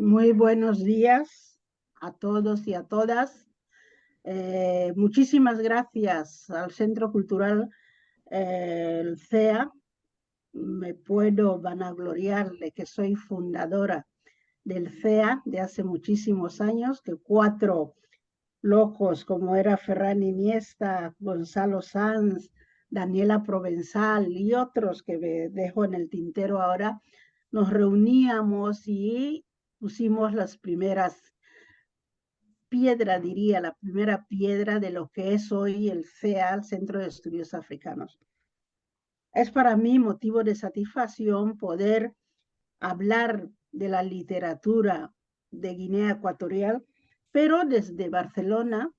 Muy buenos días a todos y a todas. Muchísimas gracias al Centro Cultural el CEA. Me puedo vanagloriar de que soy fundadora del CEA de hace muchísimos años, que 4 locos como era Ferran Iniesta, Gonzalo Sanz, Daniela Provenzal y otros que me dejo en el tintero ahora, nos reuníamos y pusimos las primeras piedra, diría, la primera piedra de lo que es hoy el CEA, el Centro de Estudios Africanos. Es para mí motivo de satisfacción poder hablar de la literatura de Guinea Ecuatorial, pero desde Barcelona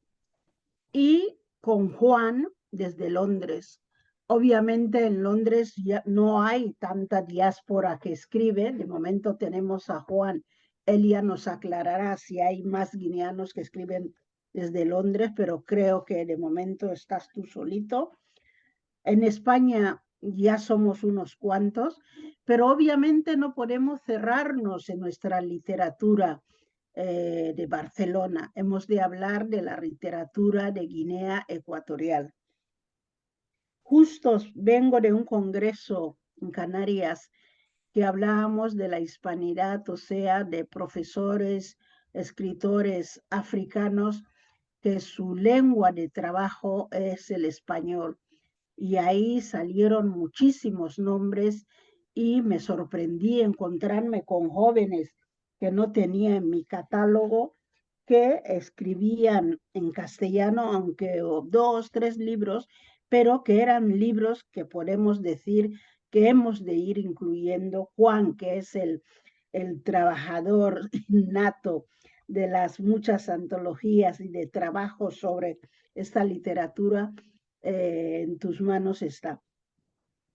y con Juan desde Londres. Obviamente en Londres ya no hay tanta diáspora que escribe. De momento tenemos a Juan. Él ya nos aclarará si hay más guineanos que escriben desde Londres, pero creo que de momento estás tú solito. En España ya somos unos cuantos, pero obviamente no podemos cerrarnos en nuestra literatura de Barcelona. Hemos de hablar de la literatura de Guinea Ecuatorial. Justo vengo de un congreso en Canarias que hablábamos de la hispanidad, o sea, de profesores, escritores africanos que su lengua de trabajo es el español. Y ahí salieron muchísimos nombres y me sorprendí encontrarme con jóvenes que no tenía en mi catálogo que escribían en castellano, aunque 2, 3 libros, pero que eran libros que podemos decir que hemos de ir incluyendo. Juan, que es el trabajador nato de las muchas antologías y de trabajo sobre esta literatura, en tus manos está.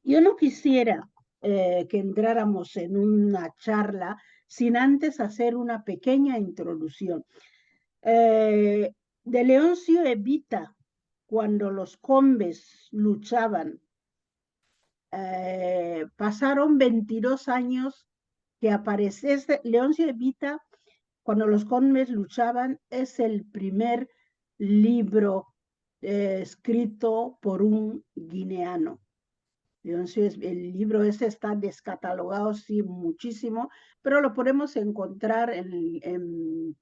Yo no quisiera que entráramos en una charla sin antes hacer una pequeña introducción. De Leoncio Evita, cuando los combes luchaban, pasaron 22 años que aparece. Leoncio Evita, cuando los combes luchaban, es el primer libro escrito por un guineano. Entonces, el libro ese está descatalogado, sí, muchísimo, pero lo podemos encontrar en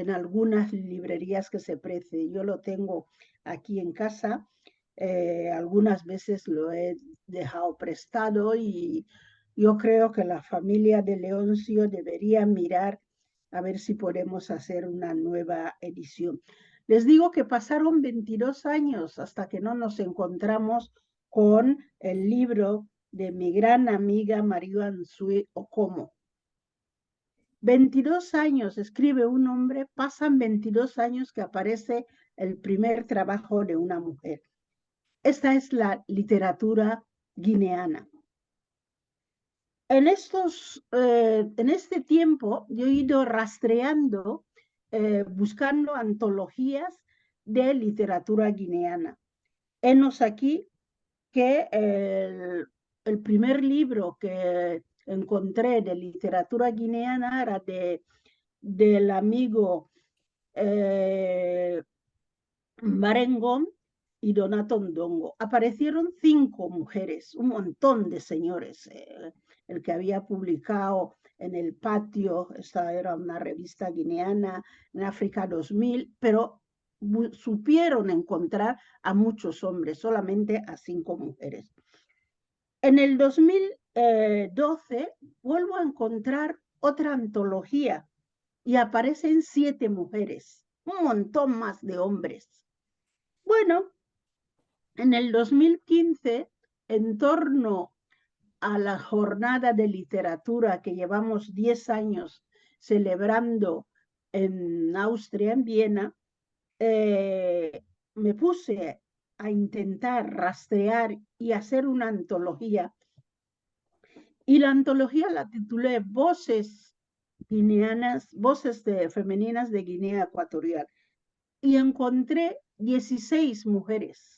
algunas librerías que se precie. Yo lo tengo aquí en casa, algunas veces lo he dejado prestado y yo creo que la familia de Leoncio debería mirar a ver si podemos hacer una nueva edición. Les digo que pasaron 22 años hasta que no nos encontramos con el libro de mi gran amiga Marian Sui Okomo. 22 años, escribe un hombre, pasan 22 años que aparece el primer trabajo de una mujer. Esta es la literatura guineana. En este tiempo yo he ido rastreando, buscando antologías de literatura guineana. Henos aquí que el primer libro que encontré de literatura guineana era del amigo Marengón y Donato Ndongo. Aparecieron 5 mujeres, un montón de señores. El que había publicado en el patio, esta era una revista guineana, en África 2000, pero supieron encontrar a muchos hombres, solamente a 5 mujeres. En el 2012 vuelvo a encontrar otra antología y aparecen 7 mujeres, un montón más de hombres. Bueno, en el 2015, en torno a la jornada de literatura que llevamos 10 años celebrando en Austria, en Viena, me puse a intentar rastrear y hacer una antología. Y la antología la titulé Voces guineanas, voces femeninas de Guinea Ecuatorial. Y encontré 16 mujeres.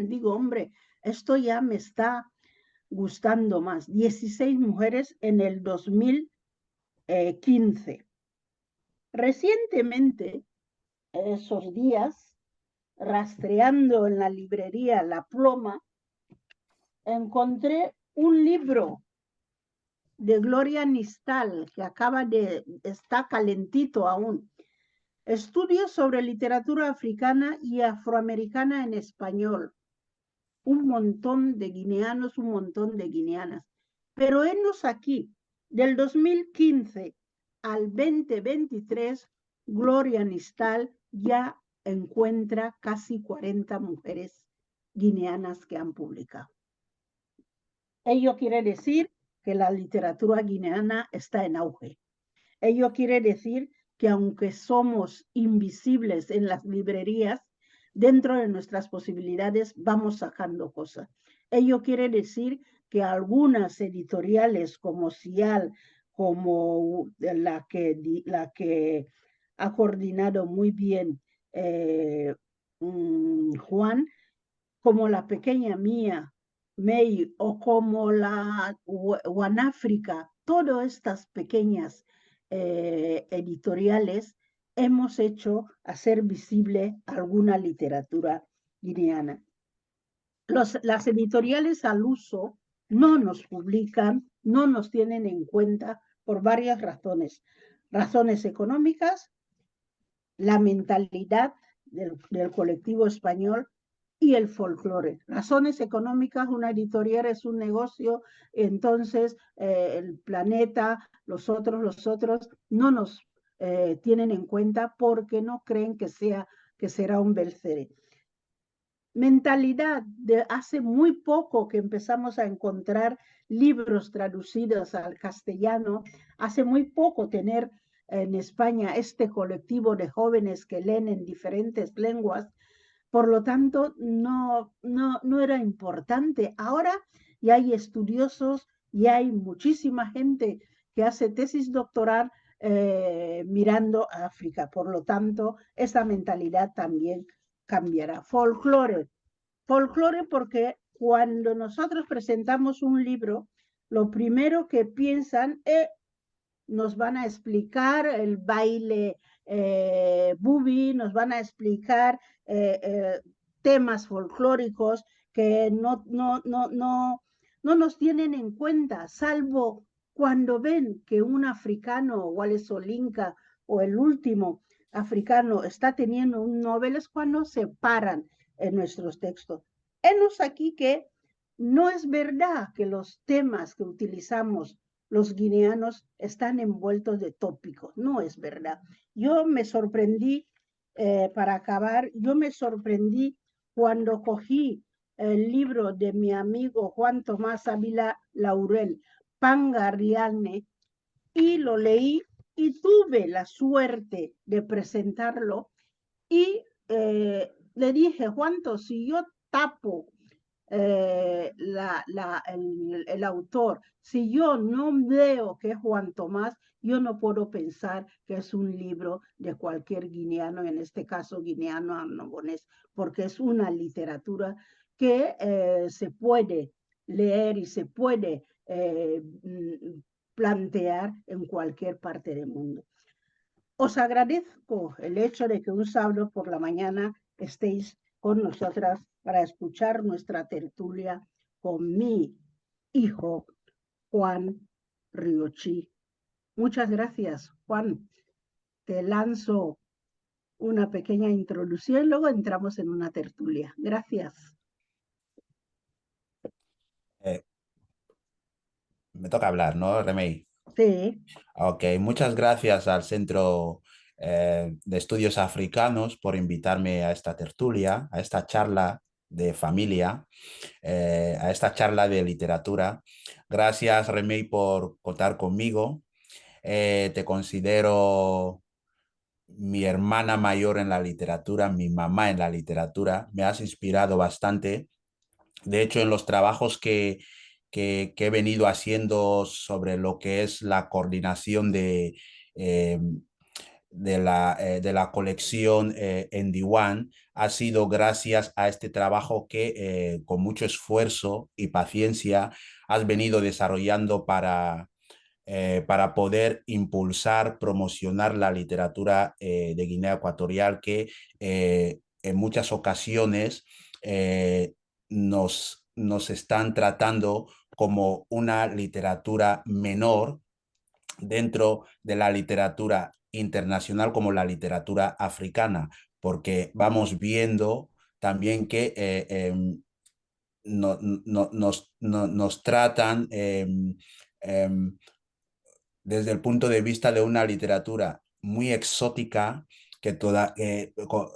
Digo, hombre, esto ya me está gustando más. 16 mujeres en el 2015. Recientemente, esos días, rastreando en la librería La Ploma, encontré un libro de Gloria Nistal, que está calentito aún. Estudios sobre literatura africana y afroamericana en español. Un montón de guineanos, un montón de guineanas. Pero enos aquí, del 2015 al 2023, Gloria Nistal ya encuentra casi 40 mujeres guineanas que han publicado. Ello quiere decir que la literatura guineana está en auge. Ello quiere decir que aunque somos invisibles en las librerías, dentro de nuestras posibilidades vamos sacando cosas. Ello quiere decir que algunas editoriales como CIAL, como la que ha coordinado muy bien Juan, como la pequeña mía, May, o como la África, todas estas pequeñas editoriales hemos hecho hacer visible alguna literatura guineana. Las editoriales al uso no nos publican, no nos tienen en cuenta por varias razones. Razones económicas, la mentalidad del colectivo español y el folclore. Razones económicas, una editorial es un negocio, entonces el planeta, los otros no nos tienen en cuenta porque no creen que será un bestseller. Mentalidad, de hace muy poco que empezamos a encontrar libros traducidos al castellano, hace muy poco tener en España este colectivo de jóvenes que leen en diferentes lenguas, por lo tanto no era importante. Ahora ya hay estudiosos, ya hay muchísima gente que hace tesis doctoral mirando a África, por lo tanto esa mentalidad también cambiará. Folclore. Folclore porque cuando nosotros presentamos un libro, lo primero que piensan es nos van a explicar el baile bubi, nos van a explicar temas folclóricos que no nos tienen en cuenta, salvo cuando ven que un africano, Wale Soyinka o el último africano está teniendo un Nobel, es cuando se paran en nuestros textos. Henos aquí que no es verdad que los temas que utilizamos los guineanos están envueltos de tópicos, no es verdad. Yo me sorprendí, para acabar, yo me sorprendí cuando cogí el libro de mi amigo Juan Tomás Ávila Laurel, Pangariane, y lo leí y tuve la suerte de presentarlo y le dije, Juanto, si yo tapo el autor, si yo no veo que es Juan Tomás, yo no puedo pensar que es un libro de cualquier guineano, en este caso guineano annobonés, porque es una literatura que se puede leer y se puede plantear en cualquier parte del mundo. Os agradezco el hecho de que un sábado por la mañana estéis con nosotras para escuchar nuestra tertulia con mi hijo Juan Riochi. Muchas gracias, Juan. Te lanzo una pequeña introducción y luego entramos en una tertulia. Gracias. Me toca hablar, ¿no, Remey? Sí. Ok, muchas gracias al Centro de Estudios Africanos por invitarme a esta tertulia, a esta charla de familia, a esta charla de literatura. Gracias, Remey, por contar conmigo. Te considero mi hermana mayor en la literatura, mi mamá en la literatura. Me has inspirado bastante. De hecho, en los trabajos que he venido haciendo sobre lo que es la coordinación eh, de la colección en Diwan, ha sido gracias a este trabajo que con mucho esfuerzo y paciencia has venido desarrollando para poder impulsar, promocionar la literatura de Guinea Ecuatorial que en muchas ocasiones nos están tratando como una literatura menor dentro de la literatura internacional como la literatura africana, porque vamos viendo también que nos tratan desde el punto de vista de una literatura muy exótica,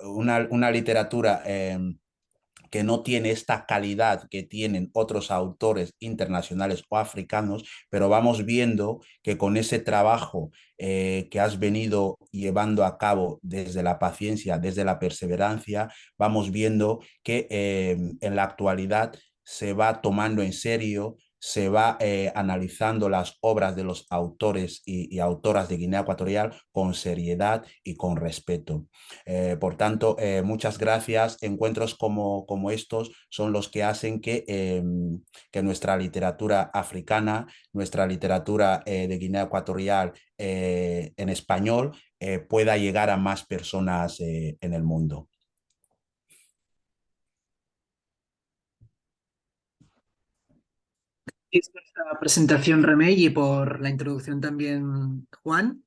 una literatura que no tiene esta calidad que tienen otros autores internacionales o africanos, pero vamos viendo que con ese trabajo que has venido llevando a cabo desde la paciencia, desde la perseverancia, vamos viendo que en la actualidad se va tomando en serio, se va analizando las obras de los autores y autoras de Guinea Ecuatorial con seriedad y con respeto. Por tanto, muchas gracias. Encuentros como estos son los que hacen que nuestra literatura africana, nuestra literatura de Guinea Ecuatorial en español pueda llegar a más personas en el mundo. Gracias por esta presentación, Remey, y por la introducción también, Juan.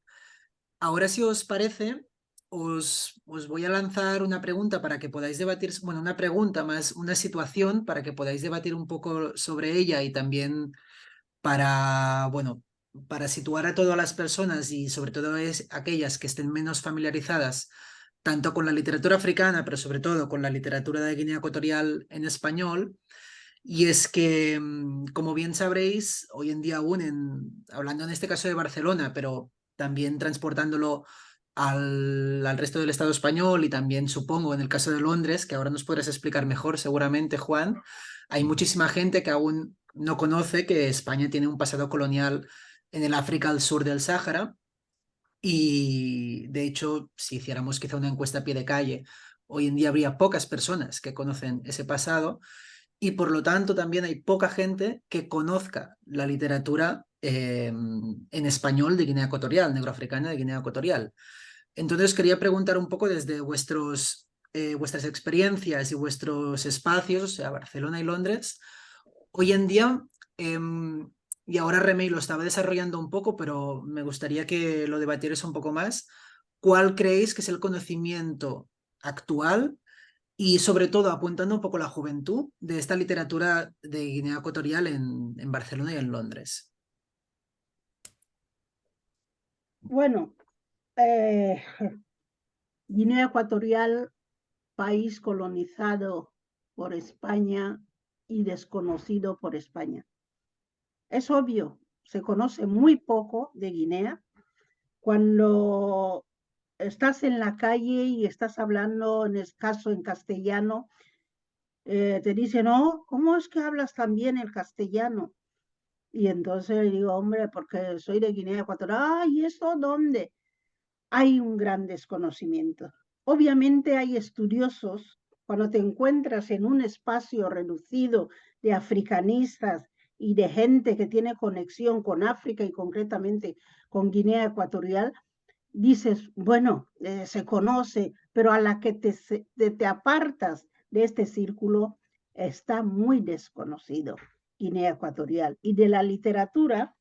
Ahora, si os parece, os voy a lanzar una pregunta para que podáis debatir, bueno, una pregunta más una situación para que podáis debatir un poco sobre ella y también para, bueno, para situar a todas las personas y sobre todo aquellas que estén menos familiarizadas tanto con la literatura africana, pero sobre todo con la literatura de Guinea Ecuatorial en español. Y es que, como bien sabréis, hoy en día aún, hablando en este caso de Barcelona, pero también transportándolo al resto del Estado español y también supongo en el caso de Londres, que ahora nos podrás explicar mejor seguramente, Juan, hay muchísima gente que aún no conoce que España tiene un pasado colonial en el África al sur del Sáhara. Y de hecho, si hiciéramos quizá una encuesta a pie de calle, hoy en día habría pocas personas que conocen ese pasado y por lo tanto también hay poca gente que conozca la literatura en español de Guinea Ecuatorial, negroafricana de Guinea Ecuatorial. Entonces quería preguntar un poco desde vuestras experiencias y vuestros espacios, o sea, Barcelona y Londres, hoy en día, y ahora Remey lo estaba desarrollando un poco, pero me gustaría que lo debatierais un poco más, ¿cuál creéis que es el conocimiento actual y sobre todo apuntando un poco a la juventud de esta literatura de Guinea Ecuatorial en Barcelona y en Londres? Bueno, Guinea Ecuatorial, país colonizado por España y desconocido por España. Es obvio, se conoce muy poco de Guinea. Cuando estás en la calle y estás hablando en escaso en castellano, te dicen, oh, ¿cómo es que hablas tan bien el castellano? Y entonces digo, hombre, porque soy de Guinea Ecuatorial. Ah, ¿y eso dónde? Hay un gran desconocimiento. Obviamente hay estudiosos, cuando te encuentras en un espacio reducido de africanistas y de gente que tiene conexión con África y concretamente con Guinea Ecuatorial, dices, bueno, se conoce, pero a la que te apartas de este círculo está muy desconocido Guinea Ecuatorial. Y de la literatura,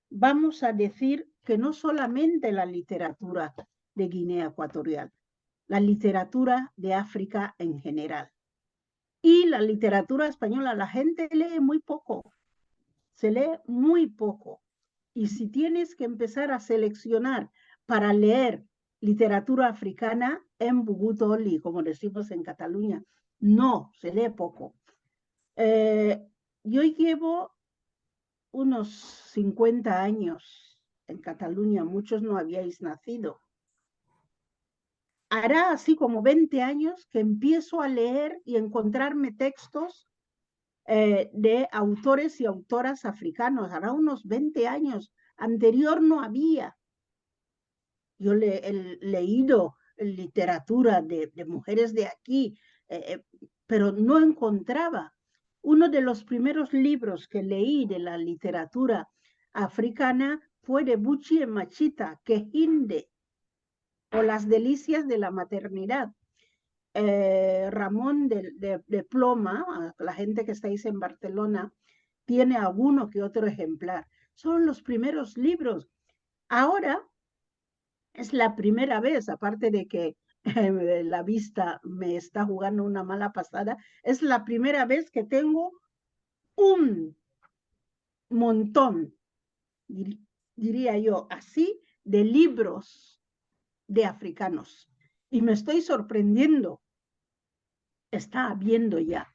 vamos a decir que no solamente la literatura de Guinea Ecuatorial, la literatura de África en general. Y la literatura española, la gente lee muy poco, se lee muy poco. Y si tienes que empezar a seleccionar para leer literatura africana en Bugutoli, como decimos en Cataluña, no, se lee poco. Yo llevo unos 50 años en Cataluña, muchos no habíais nacido. Hará así como 20 años que empiezo a leer y encontrarme textos de autores y autoras africanos. Hará unos 20 años. Anterior no había. Yo he leído literatura de mujeres de aquí, pero no encontraba. Uno de los primeros libros que leí de la literatura africana fue de Buchi Machita, que Hinde, o Las delicias de la maternidad. Ramón de Ploma, la gente que estáis en Barcelona, tiene alguno que otro ejemplar. Son los primeros libros. Ahora es la primera vez, aparte de que la vista me está jugando una mala pasada, es la primera vez que tengo un montón, diría yo, así, de libros de africanos. Y me estoy sorprendiendo. Está viendo ya.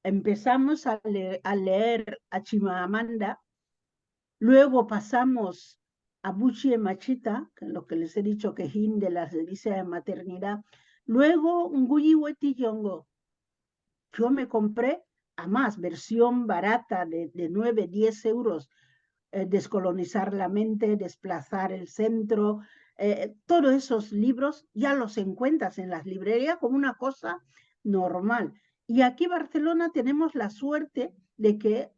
Empezamos a leer a Chimamanda, luego pasamos a Buchi Machita, que es lo que les he dicho que Hin de las delicias de maternidad, luego Nguyi Yongo. Yo me compré, a más, versión barata de 9, 10 euros, Descolonizar la mente, Desplazar el centro, todos esos libros ya los encuentras en las librerías como una cosa normal. Y aquí en Barcelona tenemos la suerte de que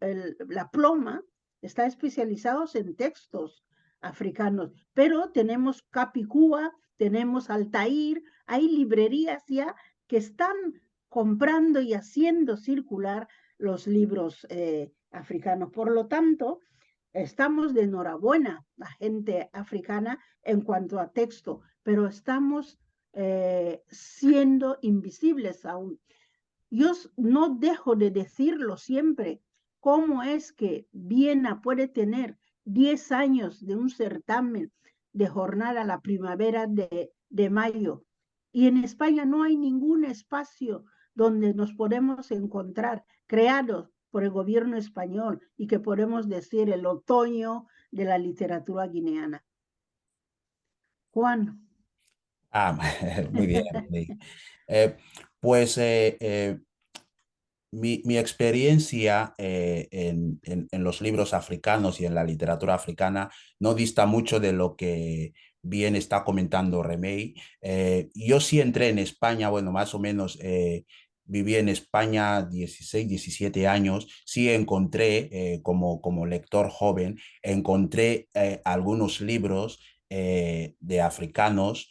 la Ploma está especializados en textos africanos, pero tenemos Capicúa, tenemos Altair, hay librerías ya que están comprando y haciendo circular los libros africanos. Por lo tanto, estamos de enhorabuena, la gente africana, en cuanto a texto, pero estamos siendo invisibles aún. Yo no dejo de decirlo siempre, cómo es que Viena puede tener 10 años de un certamen de jornada la primavera de mayo, y en España no hay ningún espacio donde nos podemos encontrar, creado por el gobierno español, y que podemos decir el otoño de la literatura guineana. Juan. Ah, muy bien. Pues mi experiencia en los libros africanos y en la literatura africana no dista mucho de lo que bien está comentando Remey. Yo sí entré en España, bueno, más o menos viví en España 16, 17 años, sí encontré, como lector joven, encontré algunos libros de africanos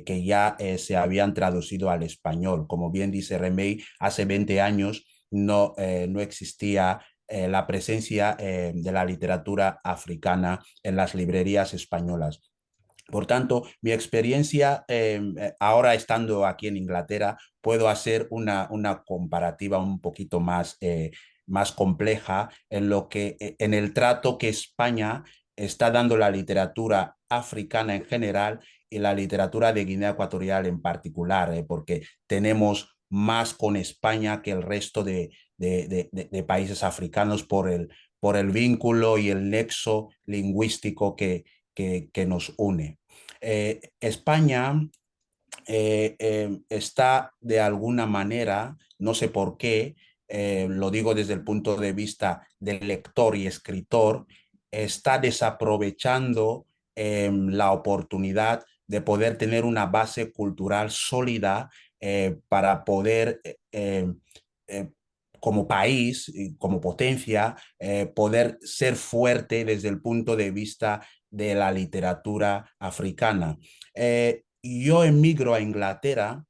que ya se habían traducido al español. Como bien dice Remey, hace 20 años no existía la presencia de la literatura africana en las librerías españolas. Por tanto, mi experiencia ahora estando aquí en Inglaterra, puedo hacer una comparativa un poquito más compleja en el trato que España está dando la literatura africana en general y la literatura de Guinea Ecuatorial en particular, porque tenemos más con España que el resto de países africanos por el vínculo y el nexo lingüístico que nos une. España está de alguna manera, no sé por qué, lo digo desde el punto de vista del lector y escritor, está desaprovechando la oportunidad de poder tener una base cultural sólida para poder como país, y como potencia, poder ser fuerte desde el punto de vista de la literatura africana. Yo emigro a Inglaterra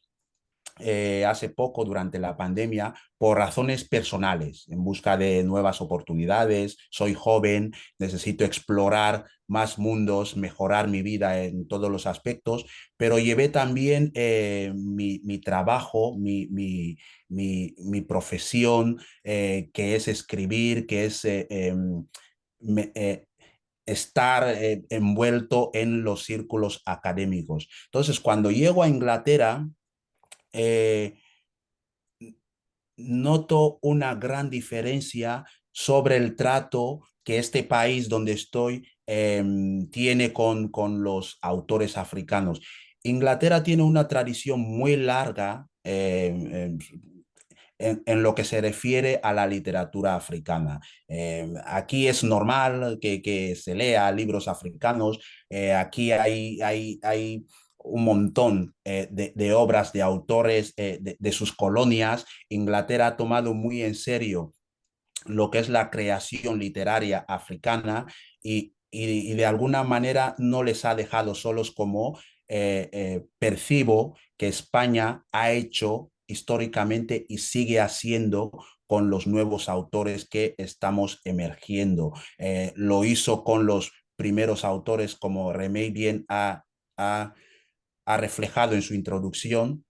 hace poco durante la pandemia por razones personales, en busca de nuevas oportunidades. Soy joven, necesito explorar más mundos, mejorar mi vida en todos los aspectos, pero llevé también mi trabajo, mi profesión, que es escribir, que es me, estar envuelto en los círculos académicos. Entonces, cuando llego a Inglaterra, eh, noto una gran diferencia sobre el trato que este país donde estoy tiene con los autores africanos. Inglaterra tiene una tradición muy larga en lo que se refiere a la literatura africana. Aquí es normal que se lea libros africanos, aquí hay un montón de obras de autores de sus colonias. Inglaterra ha tomado muy en serio lo que es la creación literaria africana y y de alguna manera no les ha dejado solos como percibo que España ha hecho históricamente y sigue haciendo con los nuevos autores que estamos emergiendo. Lo hizo con los primeros autores, como Remey bien ha reflejado en su introducción,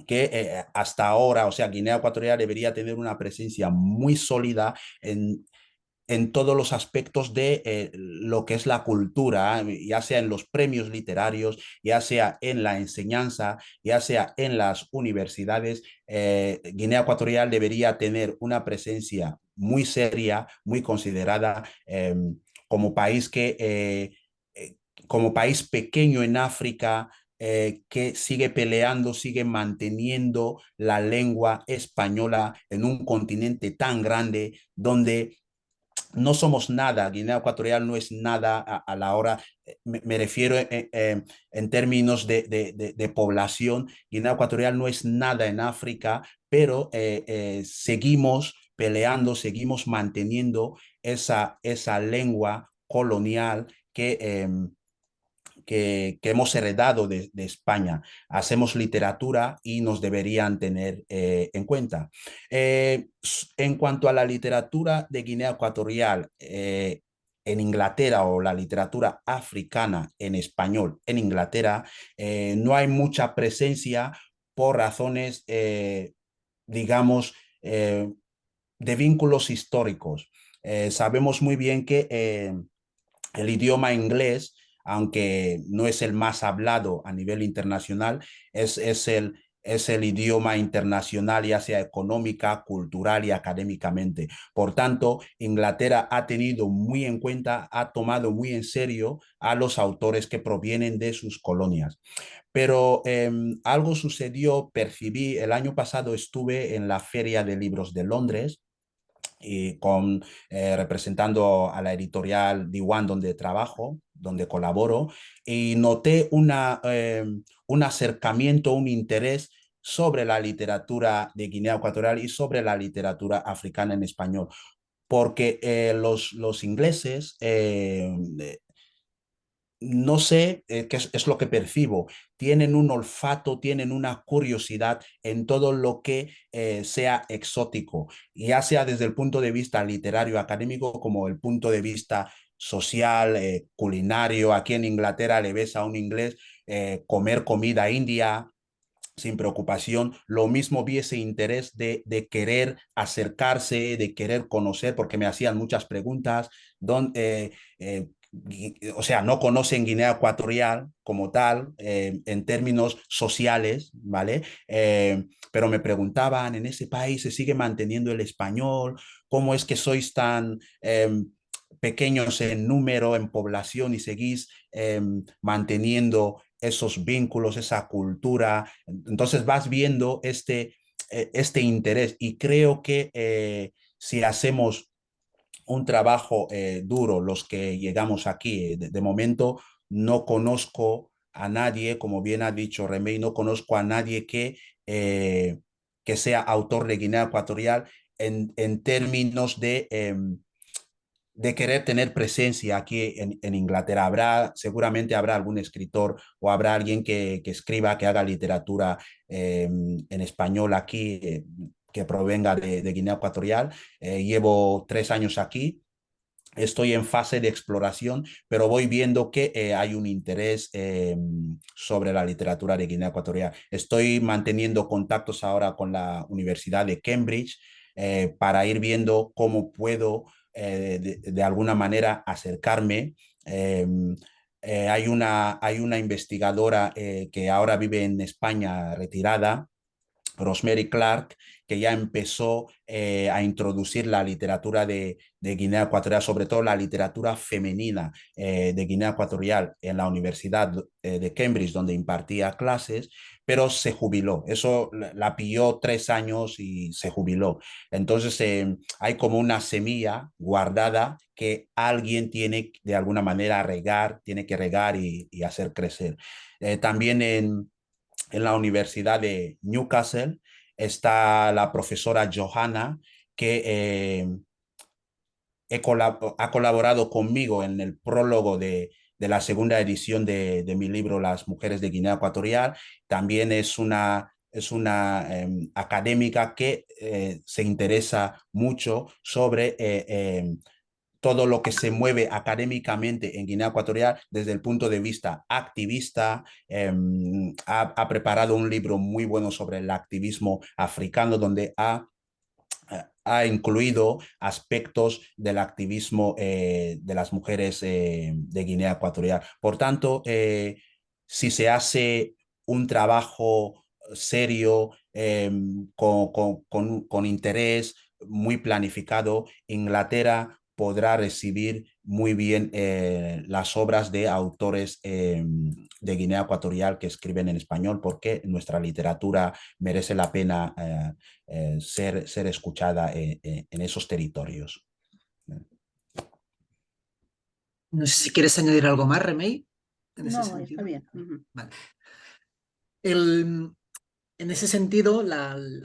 que hasta ahora, o sea, Guinea Ecuatorial debería tener una presencia muy sólida en todos los aspectos de lo que es la cultura, ya sea en los premios literarios, ya sea en la enseñanza, ya sea en las universidades. Guinea Ecuatorial debería tener una presencia muy seria, muy considerada como país como país pequeño en África, que sigue peleando, sigue manteniendo la lengua española en un continente tan grande donde no somos nada. Guinea Ecuatorial no es nada a la hora, me refiero en términos de población. Guinea Ecuatorial no es nada en África, pero seguimos peleando, seguimos manteniendo esa lengua colonial que hemos heredado de España. Hacemos literatura y nos deberían tener en cuenta. En cuanto a la literatura de Guinea Ecuatorial, en Inglaterra, o la literatura africana en español en Inglaterra, no hay mucha presencia por razones, digamos, de vínculos históricos. Sabemos muy bien que el idioma inglés, aunque no es el más hablado a nivel internacional, es el idioma internacional, ya sea económica, cultural y académicamente. Por tanto, Inglaterra ha tenido muy en cuenta, ha tomado muy en serio a los autores que provienen de sus colonias. Pero algo sucedió, percibí, el año pasado estuve en la Feria de Libros de Londres, y representando a la editorial Diwan donde trabajo, donde colaboro, y noté un acercamiento, un interés sobre la literatura de Guinea Ecuatorial y sobre la literatura africana en español, porque los ingleses no sé qué es lo que percibo. Tienen un olfato, tienen una curiosidad en todo lo que sea exótico, ya sea desde el punto de vista literario, académico, como el punto de vista social, culinario. Aquí en Inglaterra le ves a un inglés comer comida india sin preocupación. Lo mismo vi ese interés de querer acercarse, de querer conocer, porque me hacían muchas preguntas. O sea, no conocen Guinea Ecuatorial como tal, en términos sociales, ¿vale? Pero me preguntaban, ¿en ese país se sigue manteniendo el español? ¿Cómo es que sois tan pequeños en número, en población, y seguís manteniendo esos vínculos, esa cultura? Entonces vas viendo este interés, y creo que si hacemos un trabajo duro, los que llegamos aquí, de momento no conozco a nadie, como bien ha dicho Remey, no conozco a nadie que sea autor de Guinea Ecuatorial en términos de querer tener presencia aquí en Inglaterra. Seguramente habrá algún escritor o habrá alguien que escriba, que haga literatura en español aquí, que provenga de Guinea Ecuatorial. Llevo 3 años aquí. Estoy en fase de exploración, pero voy viendo que hay un interés sobre la literatura de Guinea Ecuatorial. Estoy manteniendo contactos ahora con la Universidad de Cambridge, para ir viendo cómo puedo de alguna manera acercarme. Eh, hay una investigadora que ahora vive en España, retirada, Rosemary Clark, que ya empezó a introducir la literatura de Guinea Ecuatorial, sobre todo la literatura femenina de Guinea Ecuatorial, en la Universidad de Cambridge, donde impartía clases, pero se jubiló. Eso la pilló 3 años y se jubiló. Entonces hay como una semilla guardada que alguien tiene de alguna manera regar, tiene que regar y hacer crecer. También en la Universidad de Newcastle está la profesora Johanna, que ha colaborado conmigo en el prólogo de la segunda edición de mi libro Las mujeres de Guinea Ecuatorial. También es una académica que se interesa mucho sobre todo lo que se mueve académicamente en Guinea Ecuatorial desde el punto de vista activista. Ha preparado un libro muy bueno sobre el activismo africano, donde ha incluido aspectos del activismo de las mujeres de Guinea Ecuatorial. Por tanto, si se hace un trabajo serio, con interés, muy planificado, Inglaterra podrá recibir muy bien las obras de autores de Guinea Ecuatorial que escriben en español, porque nuestra literatura merece la pena ser escuchada en esos territorios. No sé si quieres añadir algo más, Remey, en ese No, está sentido. bien. Ujú. Vale. En ese sentido,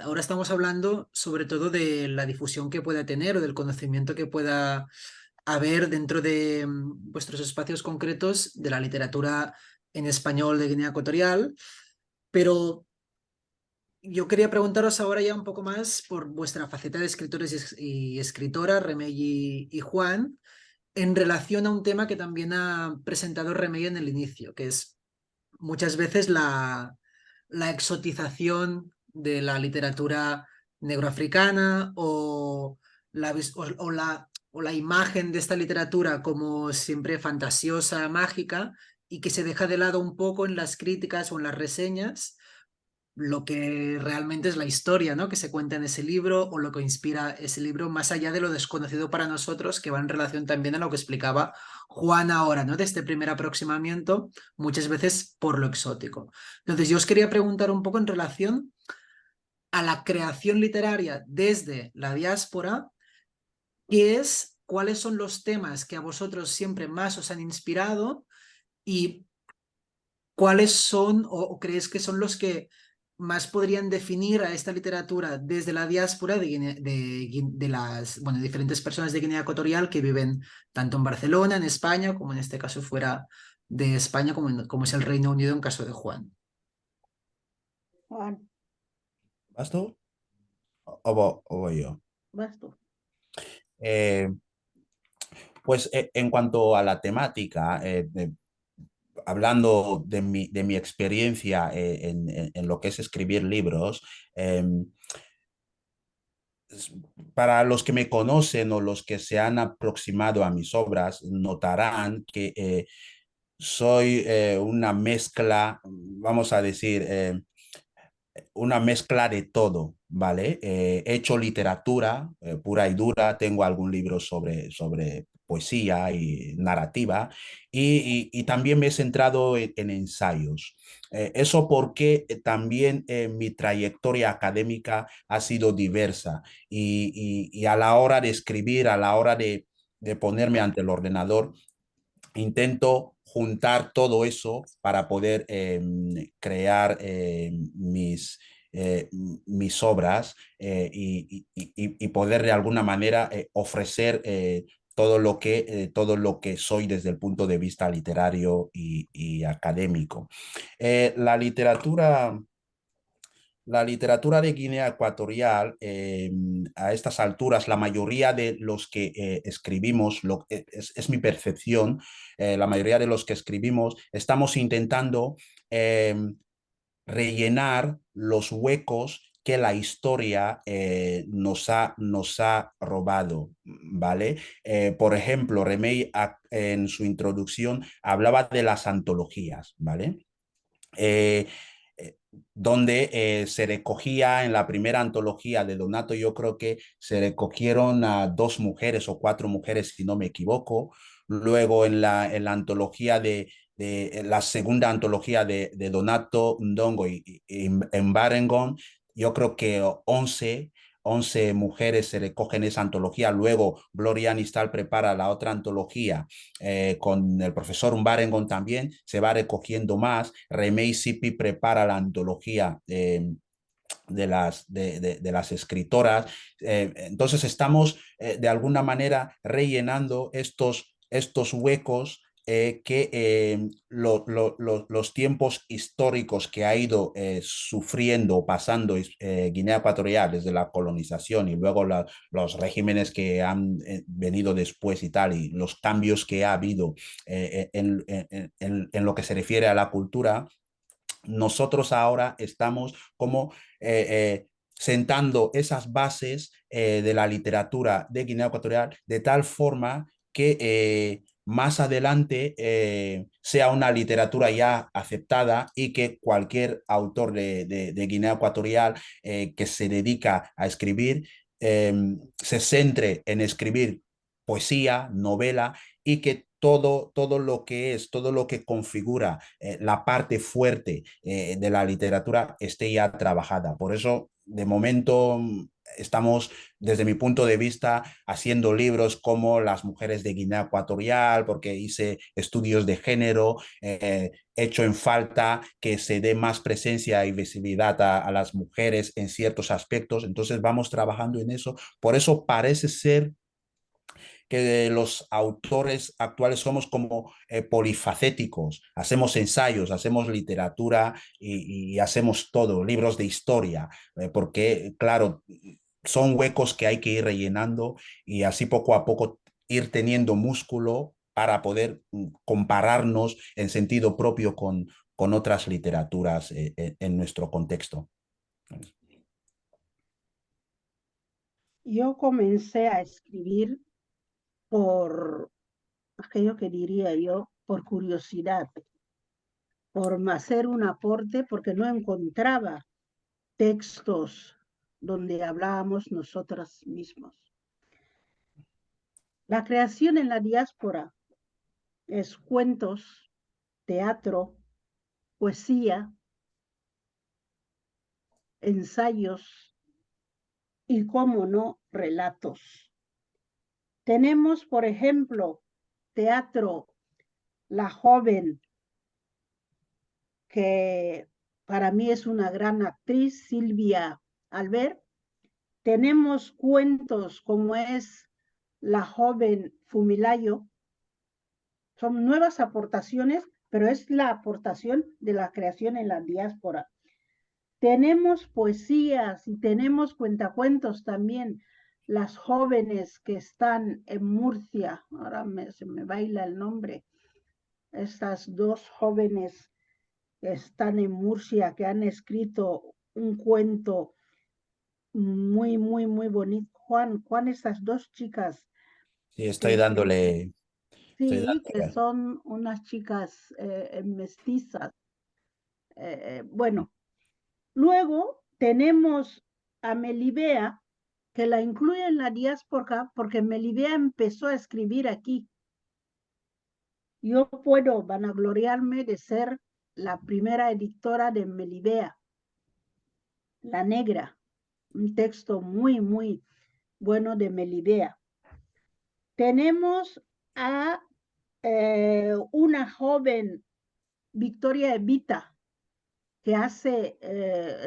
ahora estamos hablando sobre todo de la difusión que pueda tener o del conocimiento que pueda haber dentro de vuestros espacios concretos de la literatura en español de Guinea Ecuatorial, pero yo quería preguntaros ahora ya un poco más por vuestra faceta de escritores y escritoras, Remey y Juan, en relación a un tema que también ha presentado Remey en el inicio, que es muchas veces la exotización de la literatura negroafricana o la imagen de esta literatura como siempre fantasiosa, mágica, y que se deja de lado un poco en las críticas o en las reseñas lo que realmente es la historia, ¿no?, que se cuenta en ese libro o lo que inspira ese libro, más allá de lo desconocido para nosotros, que va en relación también a lo que explicaba Juan ahora, ¿no?, de este primer aproximamiento, muchas veces por lo exótico. Entonces, yo os quería preguntar un poco en relación a la creación literaria desde la diáspora, cuáles son los temas que a vosotros siempre más os han inspirado y cuáles son o creéis que son los que más podrían definir a esta literatura desde la diáspora de las diferentes personas de Guinea Ecuatorial que viven tanto en Barcelona, en España, como en este caso fuera de España, como es el Reino Unido en caso de Juan. Juan, ¿Vas tú? O voy yo? vas tú. Eh, pues en cuanto a la temática, hablando de mi experiencia en lo que es escribir libros, eh, para los que me conocen o los que se han aproximado a mis obras, notarán que soy una mezcla, vamos a decir, una mezcla de todo, ¿vale? He hecho literatura pura y dura, tengo algún libro sobre poesía y narrativa, y también me he centrado en ensayos. Eso porque también mi trayectoria académica ha sido diversa, y a la hora de escribir, a la hora de ponerme ante el ordenador, intento juntar todo eso para poder crear mis obras, y poder de alguna manera ofrecer todo lo que soy desde el punto de vista literario y académico. La literatura la literatura de Guinea Ecuatorial, a estas alturas, la mayoría de los que escribimos, es mi percepción, la mayoría de los que escribimos estamos intentando eh, rellenar los huecos que la historia nos ha robado, ¿vale? Por ejemplo, Remey en su introducción hablaba de las antologías, ¿vale? Eh, donde se recogía en la primera antología de Donato, yo creo que se recogieron a 2 mujeres o 4 mujeres, si no me equivoco. Luego en la antología de la segunda antología de Donato Ndongo y en Barengon, yo creo que 11 mujeres se recogen esa antología. Luego Gloria Anistal prepara la otra antología con el profesor Umbarengon, también se va recogiendo más. Remey Sipi prepara la antología de las escritoras. Entonces estamos de alguna manera rellenando estos huecos que los tiempos históricos que ha ido sufriendo, pasando Guinea Ecuatorial desde la colonización y luego los regímenes que han venido después y tal, y los cambios que ha habido en lo que se refiere a la cultura. Nosotros ahora estamos como sentando esas bases de la literatura de Guinea Ecuatorial de tal forma que más adelante sea una literatura ya aceptada y que cualquier autor de Guinea Ecuatorial que se dedica a escribir se centre en escribir poesía, novela, y que todo lo que es, todo lo que configura la parte fuerte de la literatura esté ya trabajada. Por eso, de momento, estamos, desde mi punto de vista, haciendo libros como Las mujeres de Guinea Ecuatorial, porque hice estudios de género, hecho en falta que se dé más presencia y visibilidad a las mujeres en ciertos aspectos. Entonces vamos trabajando en eso. Por eso parece ser que los autores actuales somos como polifacéticos, hacemos ensayos, hacemos literatura y hacemos todo, libros de historia, porque claro, son huecos que hay que ir rellenando y así poco a poco ir teniendo músculo para poder compararnos en sentido propio con otras literaturas en nuestro contexto. Yo comencé a escribir por aquello que diría yo, por curiosidad, por hacer un aporte, porque no encontraba textos donde hablábamos nosotros mismos. La creación en la diáspora es cuentos, teatro, poesía, ensayos y, cómo no, relatos. Tenemos, por ejemplo, teatro La Joven, que para mí es una gran actriz, Silvia Albert. Tenemos cuentos como es La Joven Fumilayo. Son nuevas aportaciones, pero es la aportación de la creación en la diáspora. Tenemos poesías y tenemos cuentacuentos también. Las jóvenes que están en Murcia, ahora se me baila el nombre, estas dos jóvenes que están en Murcia, que han escrito un cuento muy, muy, muy bonito. Juan, estas dos chicas. Sí, estoy dándole. Sí, que son unas chicas mestizas. Bueno, luego tenemos a Melibea, que la incluye en la diáspora porque Melibea empezó a escribir aquí. Yo puedo vanagloriarme de ser la primera editora de Melibea, La Negra, un texto muy, muy bueno de Melibea. Tenemos a una joven, Victoria Evita, que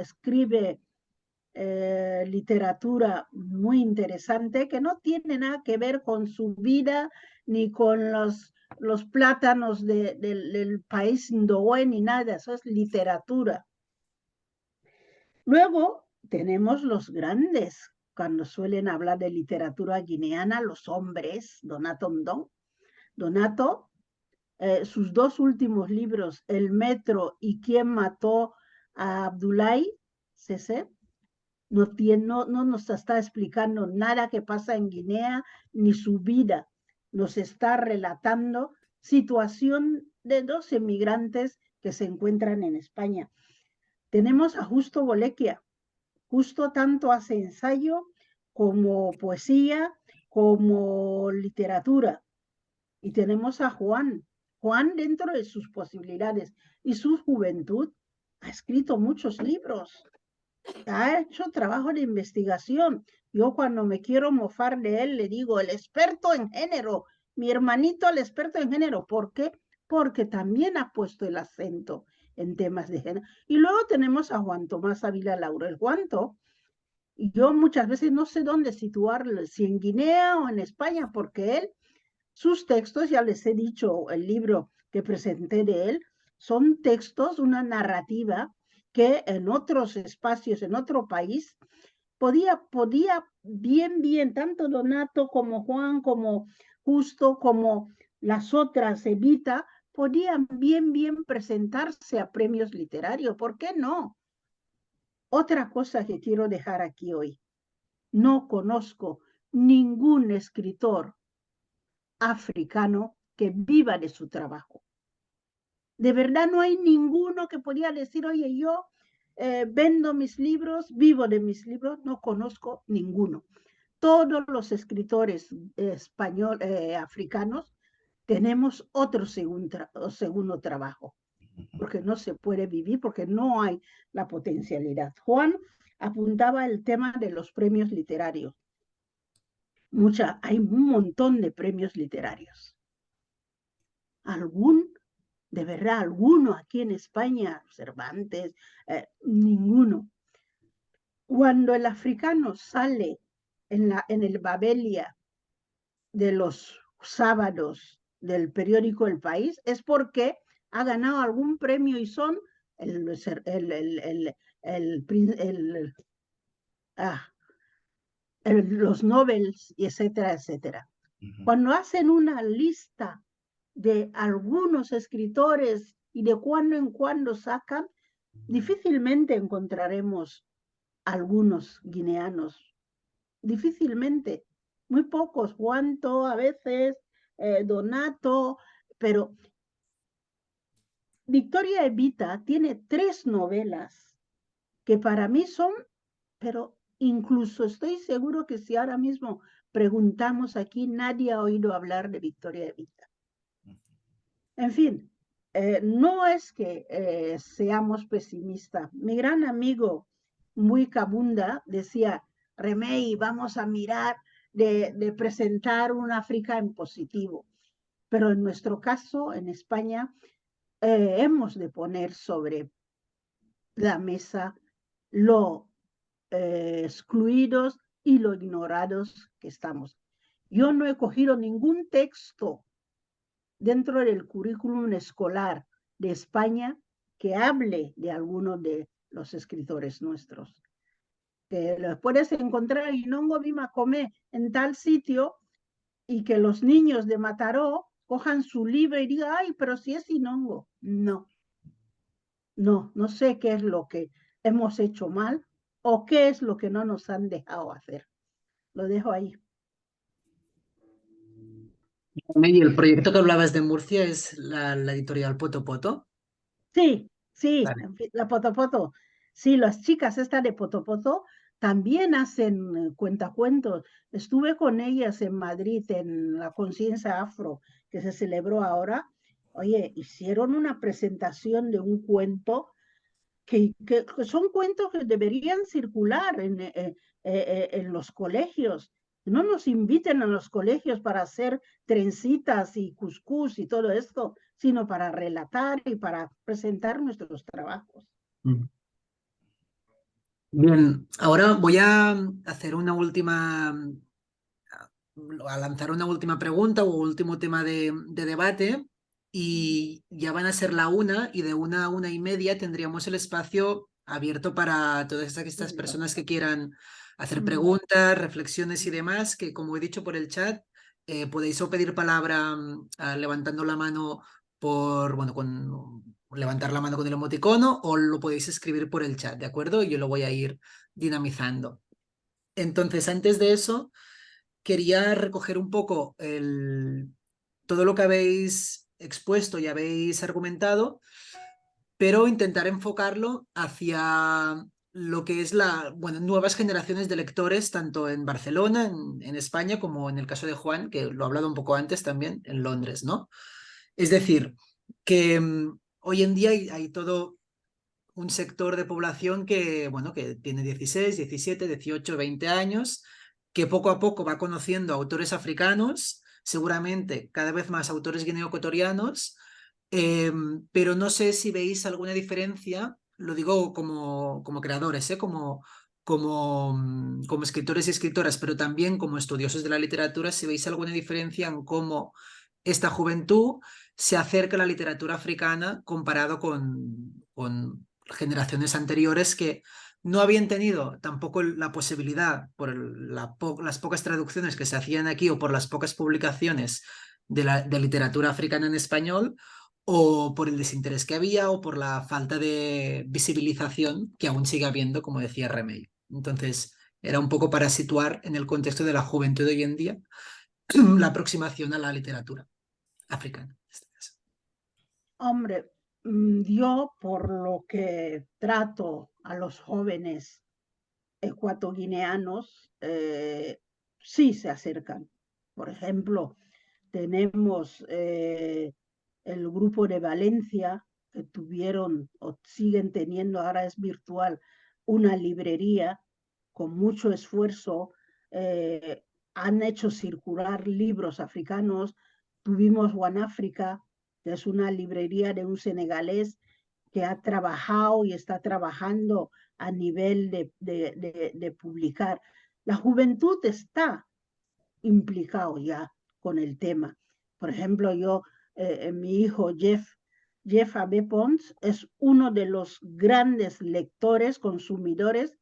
escribe literatura muy interesante, que no tiene nada que ver con su vida ni con los plátanos del país Ndowe ni nada, eso es literatura. Luego tenemos los grandes, cuando suelen hablar de literatura guineana, los hombres, Donato Ndong. Donato, sus dos últimos libros, El Metro y ¿Quién mató a Abdoulaye Cissé? No nos está explicando nada que pasa en Guinea, ni su vida. Nos está relatando situación de dos emigrantes que se encuentran en España. Tenemos a Justo Bolequia. Justo tanto hace ensayo como poesía, como literatura. Y tenemos a Juan. Juan, dentro de sus posibilidades y su juventud, ha escrito muchos libros. Ha hecho trabajo de investigación. Yo cuando me quiero mofar de él, le digo, el experto en género, mi hermanito el experto en género. ¿Por qué? porque también ha puesto el acento en temas de género. Y luego tenemos a Juan Tomás Ávila Laurel Juanto, y yo muchas veces no sé dónde situarlo, si en Guinea o en España, porque él, sus textos, ya les he dicho, el libro que presenté de él, son textos, una narrativa que en otros espacios, en otro país, podía bien, tanto Donato como Juan, como Justo, como las otras, Evita, podían bien presentarse a premios literarios. ¿Por qué no? Otra cosa que quiero dejar aquí hoy. No conozco ningún escritor africano que viva de su trabajo. De verdad no hay ninguno que podía decir, oye, yo vendo mis libros, vivo de mis libros. No conozco ninguno. Todos los escritores africanos tenemos otro segundo trabajo, porque no se puede vivir, porque no hay la potencialidad. Juan apuntaba el tema de los premios literarios. Hay un montón de premios literarios. De verdad, alguno aquí en España, Cervantes, ninguno. Cuando el africano sale en el Babelia de los sábados del periódico El País, es porque ha ganado algún premio y son los Nobels, etcétera, etcétera. Cuando hacen una lista de algunos escritores y de cuando en cuando sacan, difícilmente encontraremos algunos guineanos. Difícilmente. Muy pocos. Juanto, a veces, Donato, pero Victoria Evita tiene 3 novelas que para mí son, pero incluso estoy seguro que si ahora mismo preguntamos aquí, nadie ha oído hablar de Victoria Evita. En fin, no es que seamos pesimistas. Mi gran amigo Muy Kabunda decía, Remey, vamos a mirar de presentar un África en positivo. Pero en nuestro caso, en España, hemos de poner sobre la mesa lo excluidos y lo ignorados que estamos. Yo no he cogido ningún texto dentro del currículum escolar de España que hable de alguno de los escritores nuestros. Que los puedes encontrar en Nongo Bimacomé en tal sitio y que los niños de Mataró cojan su libro y digan, ay, pero si es Inongo. No sé qué es lo que hemos hecho mal o qué es lo que no nos han dejado hacer. Lo dejo ahí. Y el proyecto que hablabas de Murcia es la editorial Poto Poto. Sí, Vale. la Potopoto. Sí, las chicas estas de Potopoto también hacen cuentacuentos. Estuve con ellas en Madrid en la Conciencia Afro, que se celebró ahora. Oye, hicieron una presentación de un cuento que son cuentos que deberían circular en los colegios. No nos inviten a los colegios para hacer trencitas y cuscús y todo esto, sino para relatar y para presentar nuestros trabajos. Bien, ahora voy a hacer a lanzar una última pregunta o último tema de debate, y ya van a ser la 1 y de 1 a 1:30 tendríamos el espacio abierto para todas estas personas que quieran hacer preguntas, reflexiones y demás, que como he dicho por el chat, podéis o pedir palabra levantando la mano levantar la mano con el emoticono, o lo podéis escribir por el chat, ¿de acuerdo? Y yo lo voy a ir dinamizando. Entonces, antes de eso, quería recoger un poco todo lo que habéis expuesto y habéis argumentado, pero intentar enfocarlo hacia lo que es nuevas generaciones de lectores, tanto en Barcelona, en España, como en el caso de Juan, que lo he hablado un poco antes también, en Londres, ¿no? Es decir, que hoy en día hay todo un sector de población que tiene 16, 17, 18, 20 años, que poco a poco va conociendo autores africanos, seguramente cada vez más autores guineoecuatorianos, pero no sé si veis alguna diferencia, lo digo como creadores, como escritores y escritoras, pero también como estudiosos de la literatura, si veis alguna diferencia en cómo esta juventud se acerca a la literatura africana comparado con generaciones anteriores que no habían tenido tampoco la posibilidad, por las pocas traducciones que se hacían aquí o por las pocas publicaciones de literatura africana en español, o por el desinterés que había o por la falta de visibilización que aún sigue habiendo, como decía Remey. Entonces, era un poco para situar en el contexto de la juventud de hoy en día la aproximación a la literatura africana. En este caso. Hombre, yo por lo que trato a los jóvenes ecuatoguineanos, sí se acercan. Por ejemplo, tenemos el grupo de Valencia, que tuvieron o siguen teniendo, ahora es virtual, una librería con mucho esfuerzo. Han hecho circular libros africanos. Tuvimos One Africa, que es una librería de un senegalés que ha trabajado y está trabajando a nivel de publicar. La juventud está implicado ya con el tema. Por ejemplo, mi hijo Jeff Abe Pons es uno de los grandes lectores, consumidores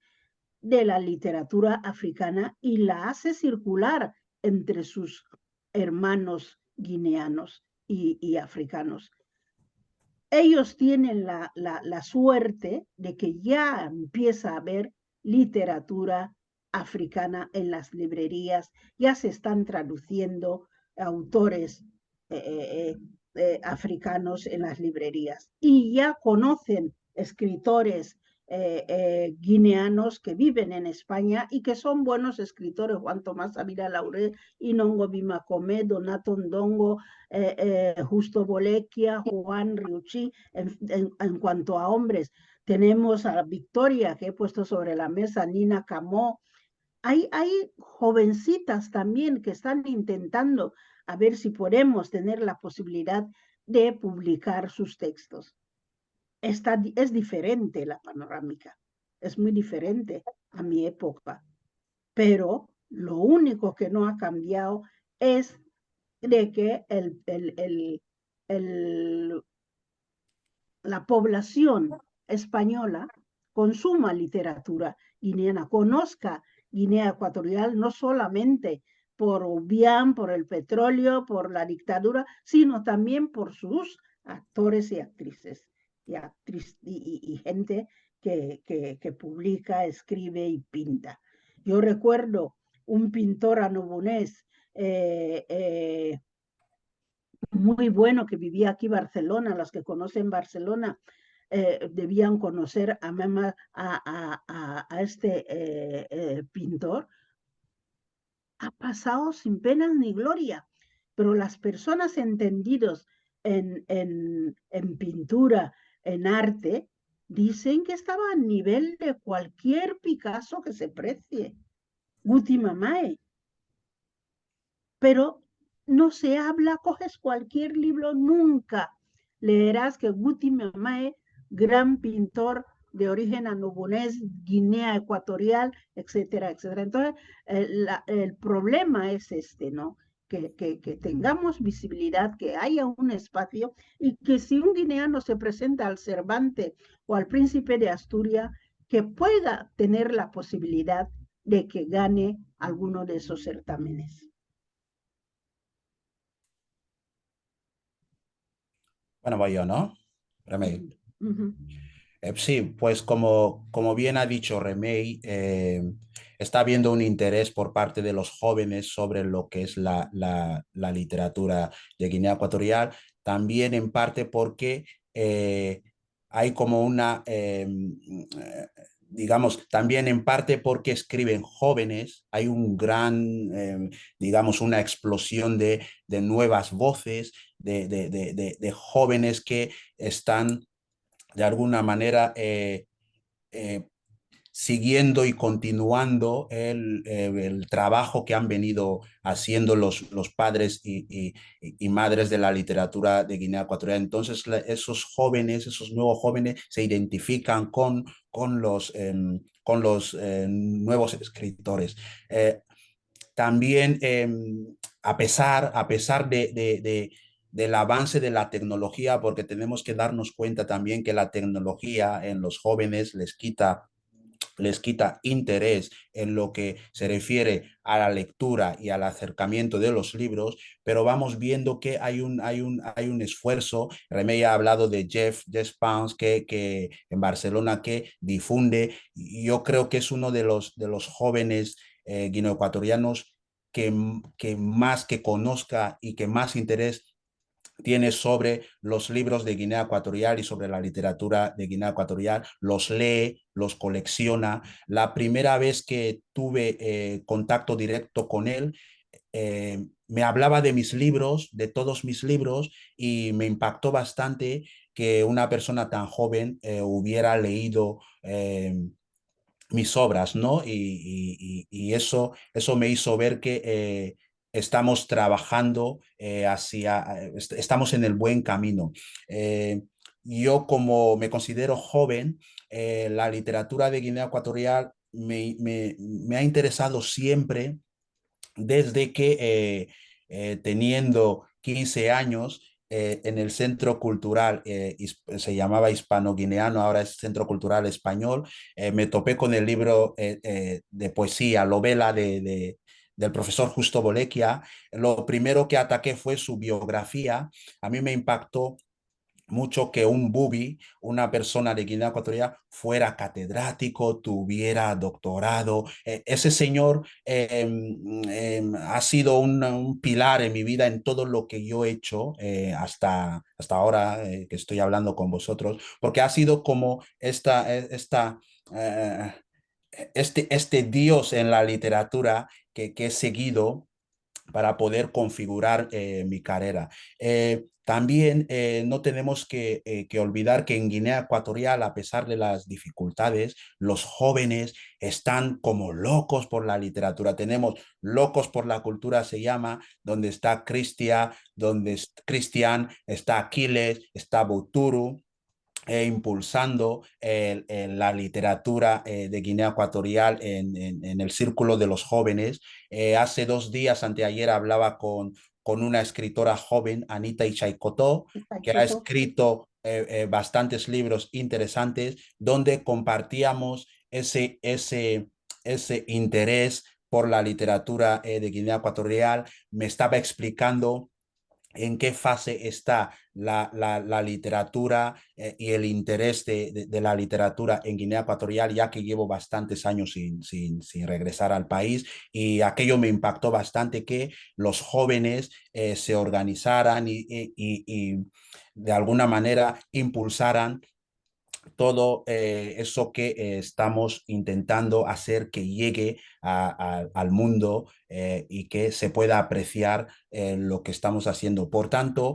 de la literatura africana y la hace circular entre sus hermanos guineanos y africanos. Ellos tienen la suerte de que ya empieza a haber literatura africana en las librerías, ya se están traduciendo autores africanos en las librerías y ya conocen escritores guineanos que viven en España y que son buenos escritores: Juan Tomás Ávila Lauré, Inongo Bimakome, Donato Ndongo, Justo Bolequia, Juan Riuchi. En cuanto a hombres, tenemos a Victoria, que he puesto sobre la mesa, Nina Camó. Hay jovencitas también que están intentando a ver si podemos tener la posibilidad de publicar sus textos. Es diferente la panorámica, es muy diferente a mi época, pero lo único que no ha cambiado es de que la población española consuma literatura guineana, conozca Guinea Ecuatorial no solamente por Obiang, por el petróleo, por la dictadura, sino también por sus actores y actrices y gente que publica, escribe y pinta. Yo recuerdo un pintor anobonés muy bueno que vivía aquí en Barcelona. Los que conocen Barcelona debían conocer a este pintor. Ha pasado sin penas ni gloria, pero las personas entendidos en pintura, en arte, dicen que estaba a nivel de cualquier Picasso que se precie, Guti Mamae. Pero no se habla, coges cualquier libro, nunca leerás que Guti Mamae, gran pintor de origen anobonés, Guinea Ecuatorial, etcétera, etcétera. Entonces, el problema es este, ¿no? Que tengamos visibilidad, que haya un espacio y que si un guineano se presenta al Cervantes o al Príncipe de Asturias, que pueda tener la posibilidad de que gane alguno de esos certámenes. Bueno, voy yo, ¿no? Remey. Uh-huh. Sí, pues como bien ha dicho Remey, está habiendo un interés por parte de los jóvenes sobre lo que es la literatura de Guinea Ecuatorial, también en parte porque hay como una, digamos, también en parte porque escriben jóvenes, hay un gran, digamos, una explosión de nuevas voces, de jóvenes que están de alguna manera siguiendo y continuando el trabajo que han venido haciendo los padres y madres de la literatura de Guinea Ecuatorial. Entonces, esos jóvenes, esos nuevos jóvenes se identifican con los nuevos escritores. También, a pesar del avance de la tecnología, porque tenemos que darnos cuenta también que la tecnología en los jóvenes les quita interés en lo que se refiere a la lectura y al acercamiento de los libros, pero vamos viendo que hay un esfuerzo. Remey ha hablado de Jeff Pans, que en Barcelona, que difunde, y yo creo que es uno de los jóvenes guineoecuatorianos que más que conozca y que más interés tiene sobre los libros de Guinea Ecuatorial y sobre la literatura de Guinea Ecuatorial, los lee, los colecciona. La primera vez que tuve contacto directo con él, me hablaba de mis libros, de todos mis libros, y me impactó bastante que una persona tan joven hubiera leído mis obras, ¿no? Y eso me hizo ver que estamos trabajando estamos en el buen camino. Yo, como me considero joven, la literatura de Guinea Ecuatorial me ha interesado siempre desde que teniendo 15 años, en el Centro Cultural, se llamaba Hispano-Guineano, ahora es Centro Cultural Español, me topé con el libro de poesía, Lovela del profesor Justo Bolequia. Lo primero que ataqué fue su biografía. A mí me impactó mucho que un bubi, una persona de Guinea Ecuatorial, fuera catedrático, tuviera doctorado. Ese señor ha sido un pilar en mi vida, en todo lo que yo he hecho hasta ahora que estoy hablando con vosotros, porque ha sido como eh, este Dios en la literatura que he seguido para poder configurar mi carrera. También no tenemos que olvidar que en Guinea Ecuatorial, a pesar de las dificultades, los jóvenes están como locos por la literatura. Tenemos Locos por la Cultura, se llama, donde está Cristian, está Aquiles, está Buturu, impulsando la literatura de Guinea Ecuatorial en el círculo de los jóvenes. Hace 2 días, anteayer, hablaba con una escritora joven, Anita Ichaikotó, que ha escrito bastantes libros interesantes, donde compartíamos ese interés por la literatura de Guinea Ecuatorial. Me estaba explicando en qué fase está la literatura y el interés de la literatura en Guinea Ecuatorial, ya que llevo bastantes años sin regresar al país, y aquello me impactó bastante, que los jóvenes se organizaran y de alguna manera impulsaran todo eso que estamos intentando hacer que llegue al mundo y que se pueda apreciar lo que estamos haciendo. Por tanto,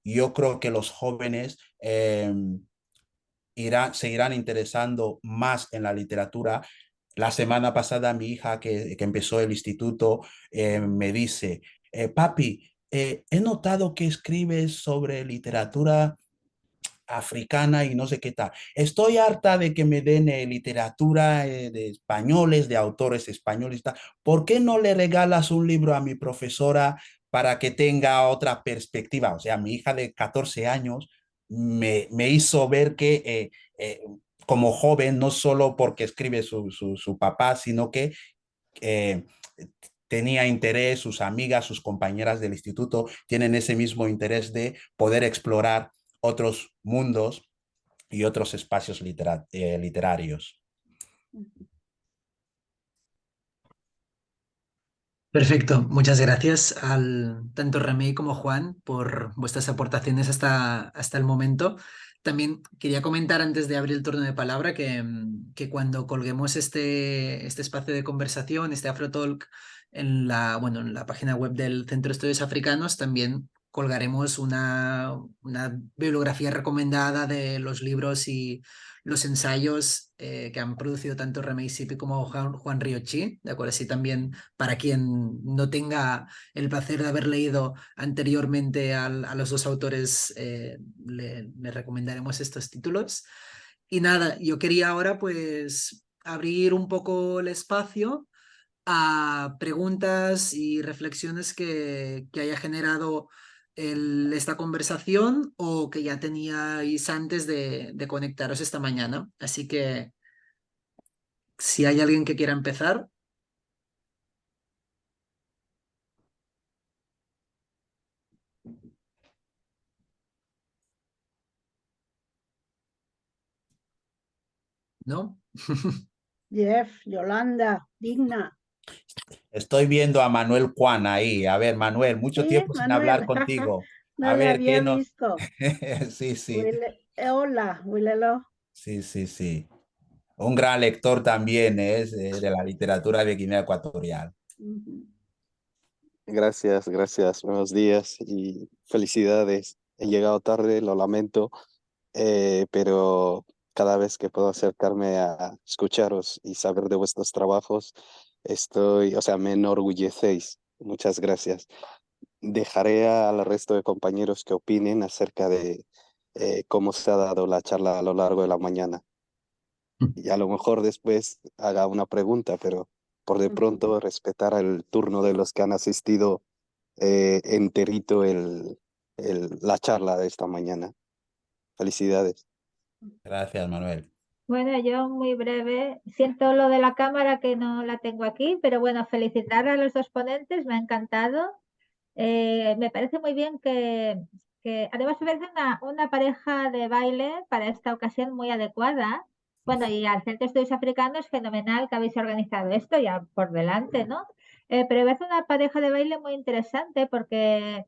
yo creo que los jóvenes se irán interesando más en la literatura. La semana pasada mi hija, que empezó el instituto, me dice, papi, he notado que escribes sobre literatura africana y no sé qué tal. Estoy harta de que me den literatura de españoles, de autores españoles. Tal. ¿Por qué no le regalas un libro a mi profesora para que tenga otra perspectiva? O sea, mi hija de 14 años me hizo ver que como joven, no solo porque escribe su papá, sino que eh, tenía interés, sus amigas, sus compañeras del instituto tienen ese mismo interés de poder explorar otros mundos y otros espacios literarios. Perfecto, muchas gracias tanto Remey como Juan por vuestras aportaciones hasta el momento. También quería comentar, antes de abrir el turno de palabra, que cuando colguemos este espacio de conversación, este Afrotalk, en la página web del Centro de Estudios Africanos, también colgaremos una bibliografía recomendada de los libros y los ensayos que han producido tanto Remei Sipi como Juan Riochi, ¿de acuerdo? Así también para quien no tenga el placer de haber leído anteriormente a los dos autores, le recomendaremos estos títulos. Y nada, yo quería ahora pues abrir un poco el espacio a preguntas y reflexiones que haya generado esta conversación o que ya teníais antes de conectaros esta mañana. Así que si hay alguien que quiera empezar. ¿No? Jeff, Yolanda, Digna. Estoy viendo a Manuel Juan ahí. A ver, Manuel, mucho Sí, tiempo sin hablar Manuel, contigo. no A le ver, ¿qué había nos...? visto. Sí, sí, Hola, Wilelo. sí, sí, sí. Un gran lector también es de la literatura de Guinea Ecuatorial. Gracias, gracias. Buenos días y felicidades. He llegado tarde, lo lamento, pero cada vez que puedo acercarme a escucharos y saber de vuestros trabajos, me enorgullecéis. Muchas gracias. Dejaré al resto de compañeros que opinen acerca de cómo se ha dado la charla a lo largo de la mañana. Y a lo mejor después haga una pregunta, pero por de pronto respetar el turno de los que han asistido enterito la charla de esta mañana. Felicidades. Gracias, Manuel. Bueno, yo muy breve. Siento lo de la cámara que no la tengo aquí, pero bueno, felicitar a los dos ponentes, me ha encantado. Me parece muy bien que además me parece una pareja de baile para esta ocasión muy adecuada. Bueno, y al Centro de Estudios Africanos, fenomenal que habéis organizado esto ya por delante, ¿no? Pero me parece una pareja de baile muy interesante porque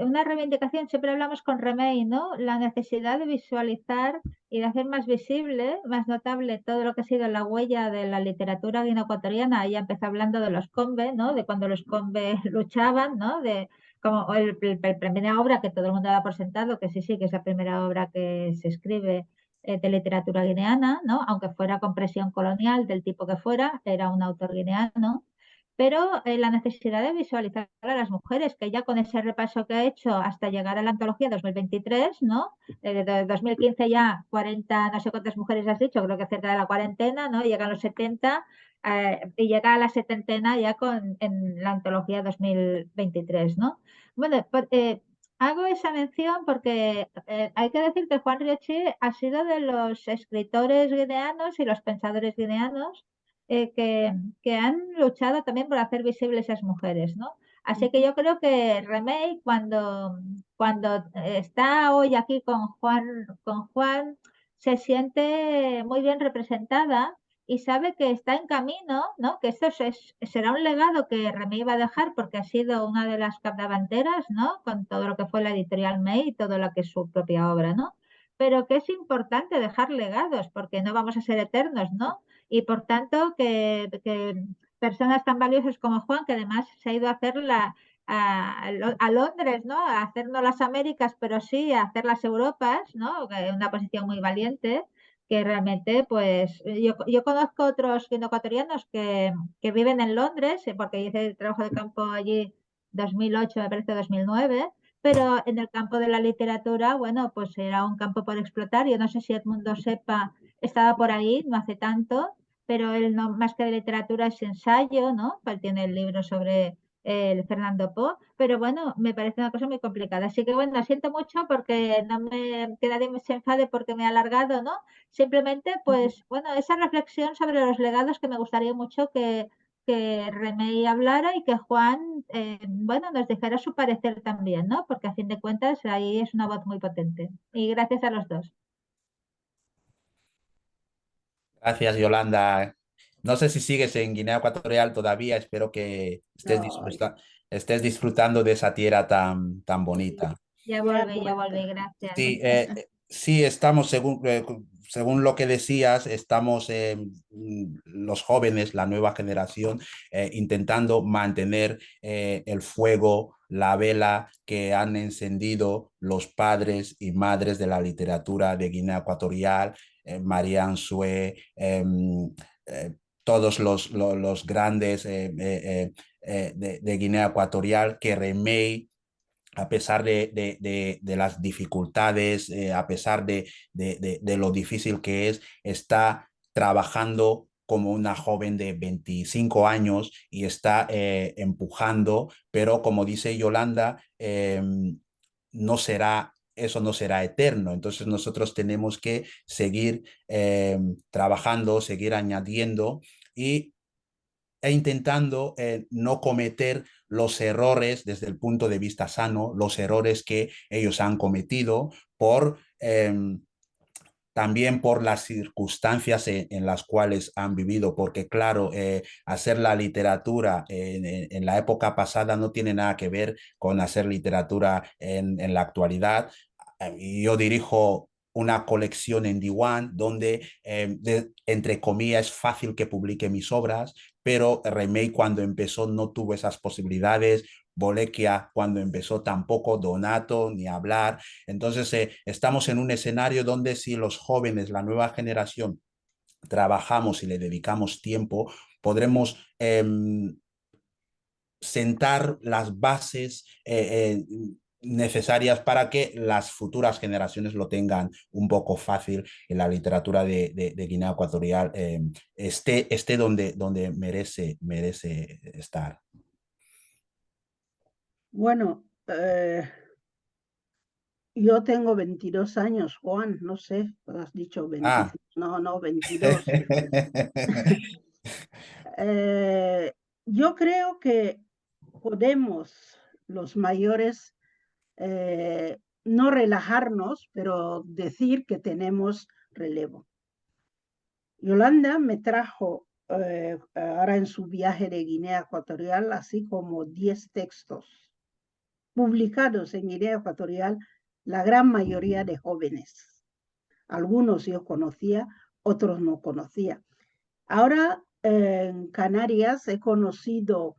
una reivindicación, siempre hablamos con Remei, ¿no? La necesidad de visualizar y de hacer más visible, más notable todo lo que ha sido la huella de la literatura guineoecuatoriana. Ella empezó hablando de los Combe, ¿no? De cuando los Combe luchaban, ¿no? De como la primera obra que todo el mundo da por sentado, que sí, sí, que es la primera obra que se escribe de literatura guineana, ¿no? Aunque fuera con presión colonial del tipo que fuera, era un autor guineano, pero la necesidad de visualizar a las mujeres, que ya con ese repaso que ha hecho hasta llegar a la antología 2023, ¿no? De 2015 ya 40, no sé cuántas mujeres has dicho, creo que cerca de la cuarentena, ¿no? Llegan los 70 y llega a la setentena ya en la antología 2023, ¿no? Bueno, hago esa mención porque hay que decir que Juan Riochi ha sido de los escritores guineanos y los pensadores guineanos que han luchado también por hacer visibles a esas mujeres, ¿no? Así que yo creo que Remei, cuando está hoy aquí con Juan, se siente muy bien representada y sabe que está en camino, ¿no? Que será un legado que Remei va a dejar porque ha sido una de las capdavanteras, ¿no? Con todo lo que fue la editorial May y todo lo que es su propia obra, ¿no? Pero que es importante dejar legados porque no vamos a ser eternos, ¿no? Y por tanto que personas tan valiosas como Juan, que además se ha ido a hacer a Londres, ¿no? A hacer no las Américas, pero sí a hacer las Europas, ¿no? Que es una posición muy valiente, que realmente, pues, yo conozco otros ecuatorianos que viven en Londres, porque hice el trabajo de campo allí 2008, me parece 2009, pero en el campo de la literatura, bueno, pues era un campo por explotar. Yo no sé si Edmundo sepa, estaba por ahí, no hace tanto, pero él no, más que de literatura es ensayo, ¿no? Él tiene el libro sobre el Fernando Po, pero bueno, me parece una cosa muy complicada. Así que bueno, siento mucho porque no que nadie se enfade porque me he alargado, ¿no? Simplemente, pues bueno, esa reflexión sobre los legados que me gustaría mucho que Remey hablara y que Juan, bueno, nos dijera su parecer también, ¿no? Porque a fin de cuentas ahí es una voz muy potente. Y gracias a los dos. Gracias, Yolanda. No sé si sigues en Guinea Ecuatorial todavía. Espero que Ay, estés disfrutando de esa tierra tan bonita. Ya ya he volví, vuelto. gracias. Sí, Sí, estamos, según lo que decías, estamos los jóvenes, la nueva generación, intentando mantener el fuego, la vela que han encendido los padres y madres de la literatura de Guinea Ecuatorial, Marianne Sue, todos los grandes de Guinea Ecuatorial, que Remey, a pesar de las dificultades, a pesar de lo difícil que es, está trabajando como una joven de 25 años y está empujando, pero como dice Yolanda, no será, eso no será eterno. Entonces nosotros tenemos que seguir trabajando, seguir añadiendo y intentando no cometer los errores desde el punto de vista sano, los errores que ellos han cometido también por las circunstancias las cuales han vivido, porque claro, hacer la literatura en la época pasada no tiene nada que ver con hacer literatura la actualidad. Yo dirijo una colección en Diwan donde, entre comillas, es fácil que publique mis obras, pero Remey cuando empezó no tuvo esas posibilidades, Bolequia cuando empezó tampoco, Donato, ni hablar. Entonces, estamos en un escenario donde si los jóvenes, la nueva generación, trabajamos y le dedicamos tiempo, podremos sentar las bases necesarias para que las futuras generaciones lo tengan un poco fácil en la literatura de Guinea Ecuatorial, esté donde merece estar. Bueno, yo tengo 22 años, Juan, no sé, has dicho 25, no, 22. Yo creo que podemos, los mayores, no relajarnos, pero decir que tenemos relevo. Yolanda me trajo ahora en su viaje de Guinea Ecuatorial, así como 10 textos publicados en Guinea Ecuatorial, la gran mayoría de jóvenes. Algunos yo conocía, otros no conocía. Ahora en Canarias he conocido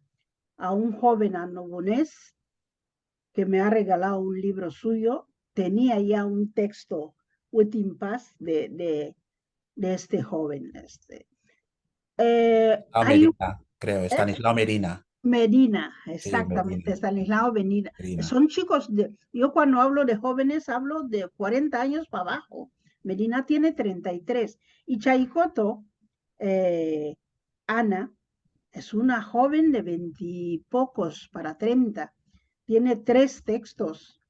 a un joven annobonés que me ha regalado un libro suyo. Tenía ya un texto, Waiting Pass, de este joven. Hay Medina, creo, Estanislao Medina. Medina, Sí, exactamente, Medina, Estanislao Medina. Medina. Son chicos, yo cuando hablo de jóvenes hablo de 40 años para abajo. Medina tiene 33. Y Chaicoto, Ana, es una joven de 20 y pocos para 30. Tiene 3 textos.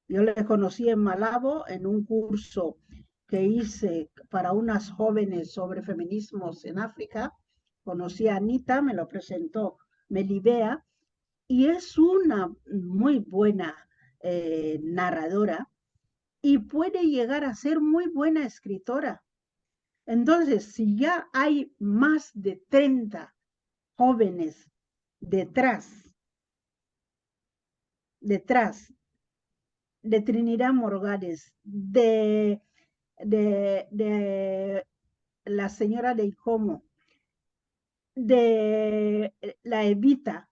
Yo le conocí en Malabo en un curso que hice para unas jóvenes sobre feminismos en África. Conocí a Anita, me lo presentó Melibea, y es una muy buena narradora y puede llegar a ser muy buena escritora. Entonces, si ya hay más de 30 jóvenes detrás de Trinidad Morgades, de la señora de Icomo, de la Evita,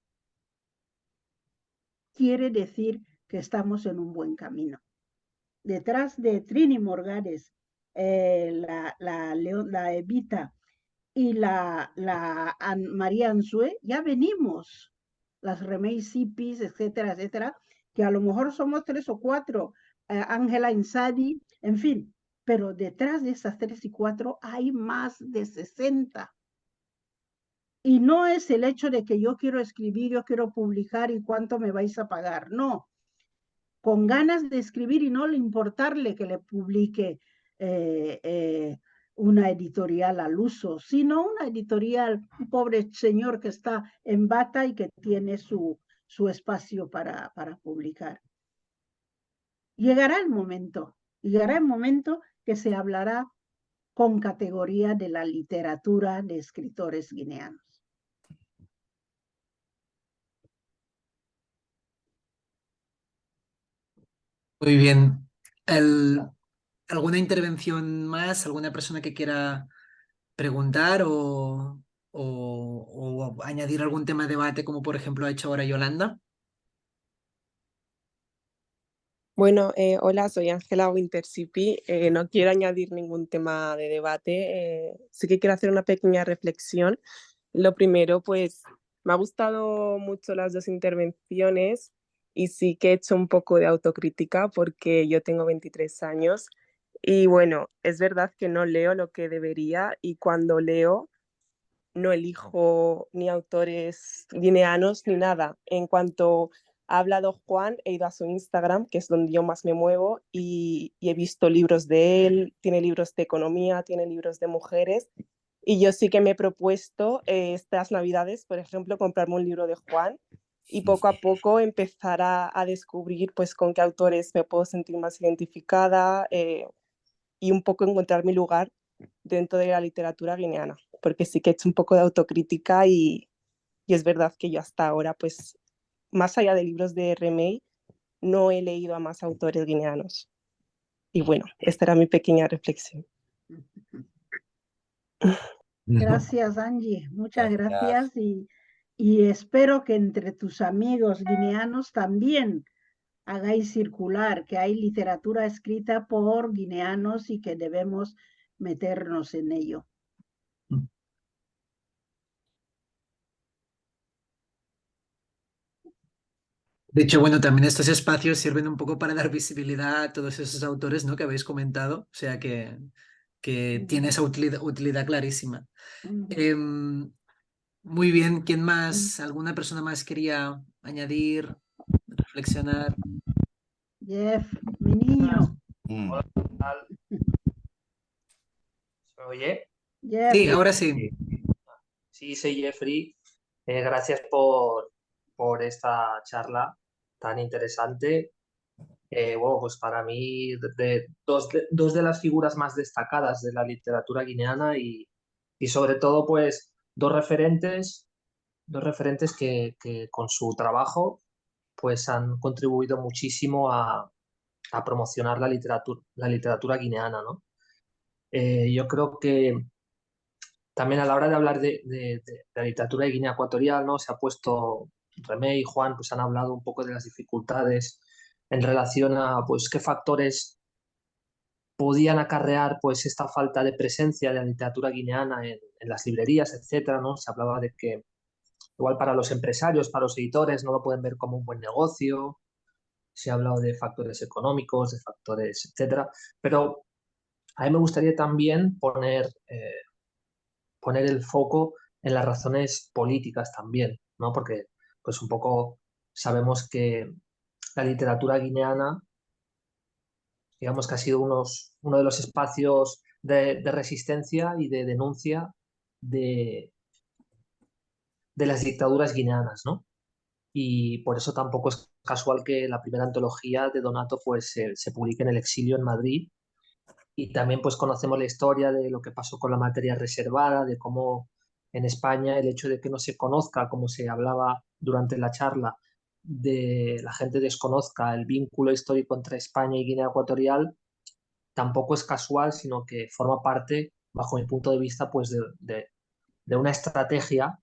quiere decir que estamos en un buen camino. Detrás de Trini Morgades, la Evita y la María Ansue, ya venimos, las Remey Sipis, etcétera, etcétera, que a lo mejor somos 3 o 4, Ángela Insadi, en fin, pero detrás de esas 3 y 4 hay más de 60. Y no es el hecho de que yo quiero escribir, yo quiero publicar y cuánto me vais a pagar, no. Con ganas de escribir y no le importarle que le publique una editorial al uso, sino una editorial, un pobre señor que está en bata y que tiene su espacio para publicar. Llegará el momento que se hablará con categoría de la literatura de escritores guineanos. Muy bien. El, ¿Alguna intervención más? ¿Alguna persona que quiera preguntar o añadir algún tema de debate, como por ejemplo ha hecho ahora Yolanda? Bueno, hola, soy Ángela Wintersipi. No quiero añadir ningún tema de debate. Sí que quiero hacer una pequeña reflexión. Lo primero, pues me ha gustado mucho las dos intervenciones y sí que he hecho un poco de autocrítica porque yo tengo 23 años y bueno, es verdad que no leo lo que debería y cuando leo no elijo ni autores guineanos ni nada. En cuanto ha hablado Juan, he ido a su Instagram, que es donde yo más me muevo, y he visto libros de él, tiene libros de economía, tiene libros de mujeres, y yo sí que me he propuesto estas Navidades, por ejemplo, comprarme un libro de Juan y poco a poco empezar a descubrir pues con qué autores me puedo sentir más identificada y un poco encontrar mi lugar dentro de la literatura guineana, porque sí que he hecho un poco de autocrítica y es verdad que yo hasta ahora, pues, más allá de libros de Remey, no he leído a más autores guineanos. Y bueno, esta era mi pequeña reflexión. Gracias, Angie. Muchas Gracias. gracias y espero que entre tus amigos guineanos también hagáis circular que hay literatura escrita por guineanos y que debemos meternos en ello. De hecho, bueno, también estos espacios sirven un poco para dar visibilidad a todos esos autores, ¿no?, que habéis comentado, o sea que tiene esa utilidad clarísima. Muy bien, ¿quién más? ¿Alguna persona más quería añadir, reflexionar? Jeff, mi niño. Mm. ¿Se me oye? Jeff, Sí, ahora sí. Sí, soy Jeffrey. Gracias por esta charla tan interesante. Bueno, pues para mí, dos de las figuras más destacadas de la literatura guineana y sobre todo, pues, dos referentes que con su trabajo pues han contribuido muchísimo a promocionar la literatura guineana, ¿no? Yo creo que también a la hora de hablar de la literatura de Guinea Ecuatorial, ¿no? Se ha puesto, Remé y Juan pues han hablado un poco de las dificultades en relación a pues qué factores podían acarrear pues esta falta de presencia de la literatura guineana en las librerías, etcétera, ¿no? Se hablaba de que igual para los empresarios, para los editores no lo pueden ver como un buen negocio, se ha hablado de factores económicos, de factores, etcétera, pero a mí me gustaría también poner el foco en las razones políticas también, ¿no? Porque pues un poco sabemos que la literatura guineana, digamos que ha sido uno de los espacios de resistencia y de denuncia de, de las dictaduras guineanas, ¿no? Y por eso tampoco es casual que la primera antología de Donato pues se publique en el exilio en Madrid. Y también pues conocemos la historia de lo que pasó con la materia reservada, de cómo en España el hecho de que no se conozca, como se hablaba durante la charla, de la gente desconozca el vínculo histórico entre España y Guinea Ecuatorial, tampoco es casual, sino que forma parte, bajo mi punto de vista, pues de de una estrategia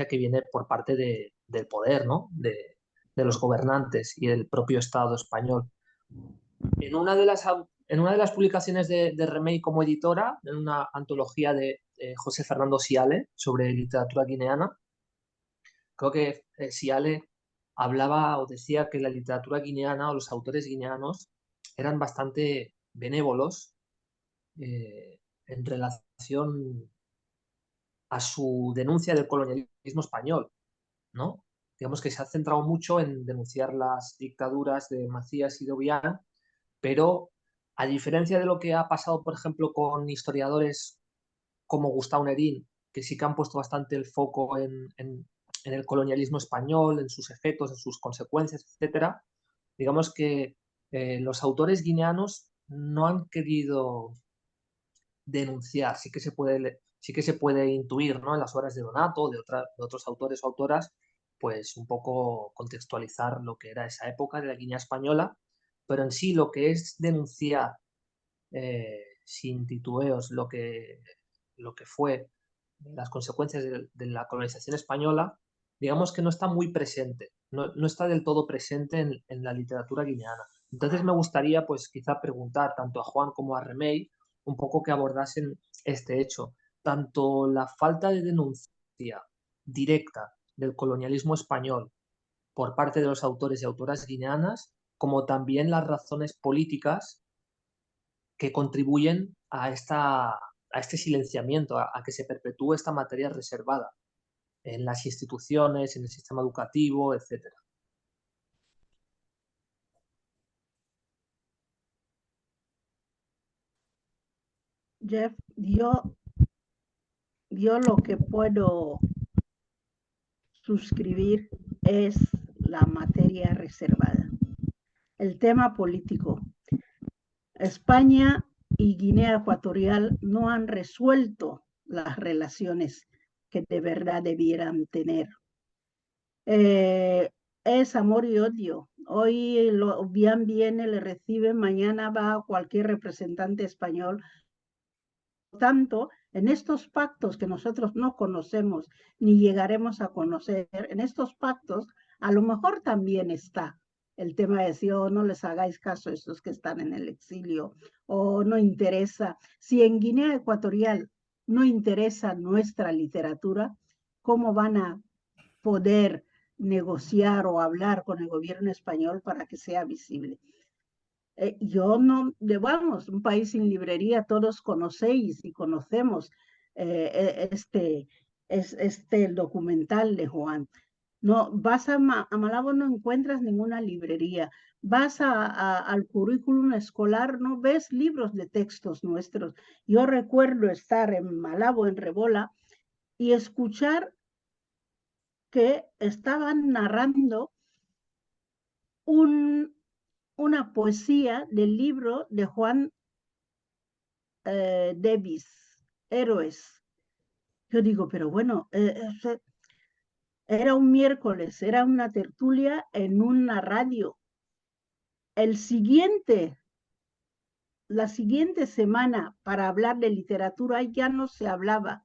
que viene por parte del poder, ¿no? De los gobernantes y del propio Estado español. En una de las publicaciones de Remey como editora, en una antología de José Fernando Siale sobre literatura guineana, creo que Siale hablaba o decía que la literatura guineana o los autores guineanos eran bastante benévolos en relación a su denuncia del colonialismo español, ¿no? Digamos que se ha centrado mucho en denunciar las dictaduras de Macías y de Obiang, pero a diferencia de lo que ha pasado, por ejemplo, con historiadores como Gustavo Nerín, que sí que han puesto bastante el foco en el colonialismo español, en sus efectos, en sus consecuencias, etcétera, digamos que los autores guineanos no han querido denunciar, sí que se puede intuir, ¿no?, en las obras de Donato, de otros autores o autoras, pues un poco contextualizar lo que era esa época de la Guinea española, pero en sí lo que es denunciar sin titubeos lo que fue las consecuencias de la colonización española, digamos que no está muy presente, no está del todo presente en la literatura guineana. Entonces me gustaría pues quizá preguntar tanto a Juan como a Remey un poco que abordasen este hecho, tanto la falta de denuncia directa del colonialismo español por parte de los autores y autoras guineanas, como también las razones políticas que contribuyen a este silenciamiento, a que se perpetúe esta materia reservada en las instituciones, en el sistema educativo, etcétera. Jeff, yo lo que puedo suscribir es la materia reservada. El tema político. España y Guinea Ecuatorial no han resuelto las relaciones que de verdad debieran tener. Es amor y odio. Hoy bien viene, le recibe, mañana va a cualquier representante español. Por tanto, en estos pactos que nosotros no conocemos ni llegaremos a conocer, en estos pactos a lo mejor también está el tema de decir, oh, no les hagáis caso a estos que están en el exilio, o no interesa. Si en Guinea Ecuatorial no interesa nuestra literatura, ¿cómo van a poder negociar o hablar con el gobierno español para que sea visible? Yo no, vamos, un país sin librería, todos conocéis y conocemos el documental de Juan. No, vas a Malabo, no encuentras ninguna librería. Vas al currículum escolar, no ves libros de textos nuestros. Yo recuerdo estar en Malabo, en Rebola, y escuchar que estaban narrando una poesía del libro de Juan Davis, Héroes. Yo digo, pero bueno, era un miércoles, era una tertulia en una radio. La siguiente semana, para hablar de literatura, ya no se hablaba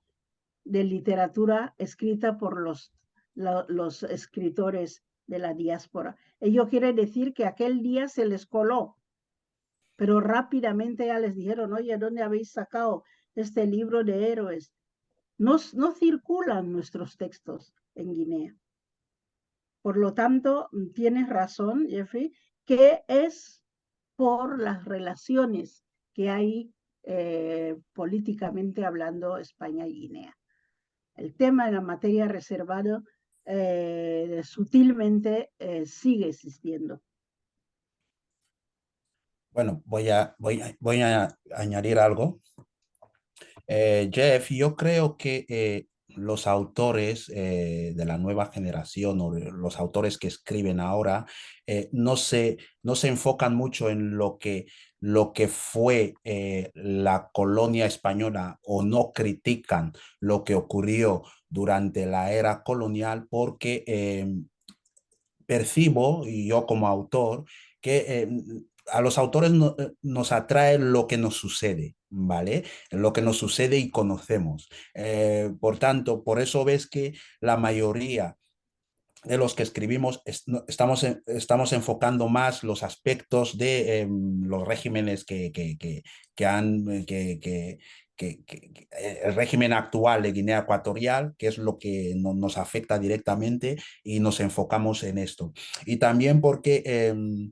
de literatura escrita por los escritores de la diáspora. Ello quiere decir que aquel día se les coló, pero rápidamente ya les dijeron, oye, ¿dónde habéis sacado este libro de héroes? No circulan nuestros textos en Guinea. Por lo tanto, tienes razón, Jeffrey, que es por las relaciones que hay políticamente hablando España y Guinea. El tema de la materia reservada sutilmente sigue existiendo. Bueno, voy a añadir algo. Jeff, yo creo que los autores de la nueva generación o los autores que escriben ahora no se enfocan mucho en lo que fue la colonia española, o no critican lo que ocurrió durante la era colonial, porque percibo, y yo como autor, que a los autores nos atrae lo que nos sucede, ¿vale? Lo que nos sucede y conocemos. Por tanto, por eso ves que la mayoría de los que escribimos estamos enfocando más los aspectos de los regímenes el régimen actual de Guinea Ecuatorial, que es lo que nos afecta directamente, y nos enfocamos en esto. Y también porque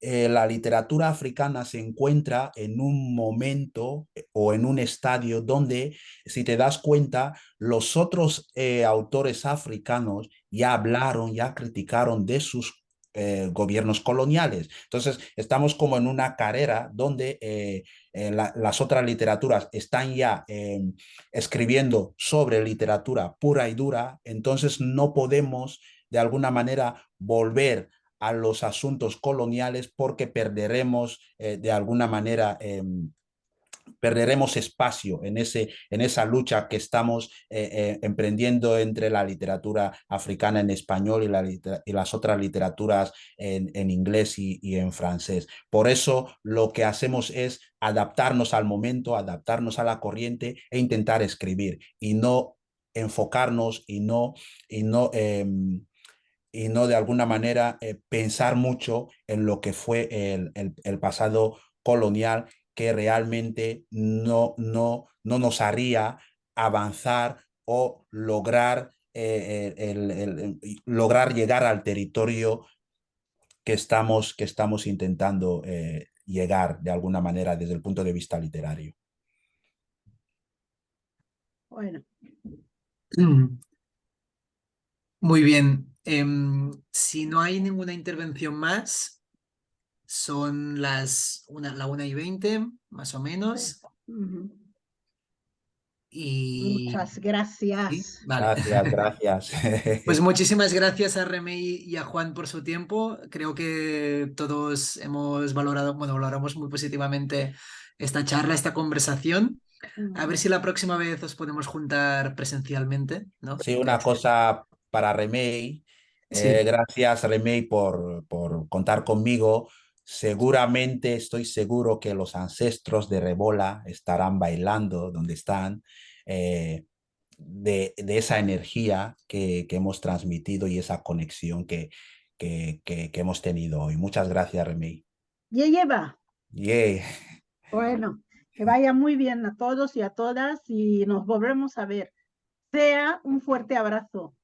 la literatura africana se encuentra en un momento o en un estadio donde, si te das cuenta, los otros autores africanos ya hablaron, ya criticaron de sus gobiernos coloniales. Entonces, estamos como en una carrera donde las otras literaturas están ya escribiendo sobre literatura pura y dura. Entonces, no podemos de alguna manera volver a los asuntos coloniales, porque perderemos de alguna manera perderemos espacio en esa lucha que estamos emprendiendo entre la literatura africana en español y las otras literaturas en inglés y en francés. Por eso lo que hacemos es adaptarnos al momento, adaptarnos a la corriente e intentar escribir y no enfocarnos y no de alguna manera pensar mucho en lo que fue el pasado colonial, que realmente no nos haría avanzar o lograr, lograr llegar al territorio que estamos intentando llegar de alguna manera desde el punto de vista literario. Bueno. Muy bien. Si no hay ninguna intervención más, son la 1:20, más o menos. Y... Muchas gracias. ¿Sí? Vale. Gracias. Pues muchísimas gracias a Remei y a Juan por su tiempo. Creo que todos hemos valoramos muy positivamente esta charla, esta conversación. A ver si la próxima vez os podemos juntar presencialmente, ¿no? Sí, una cosa para Remei. Sí. Gracias, Remei, por contar conmigo. Seguramente, estoy seguro que los ancestros de Rebola estarán bailando donde están, de esa energía que hemos transmitido y esa conexión que hemos tenido hoy. Muchas gracias, Remei. ¿Ya lleva? Yeah. Bueno, que vaya muy bien a todos y a todas y nos volvemos a ver. Sea un fuerte abrazo.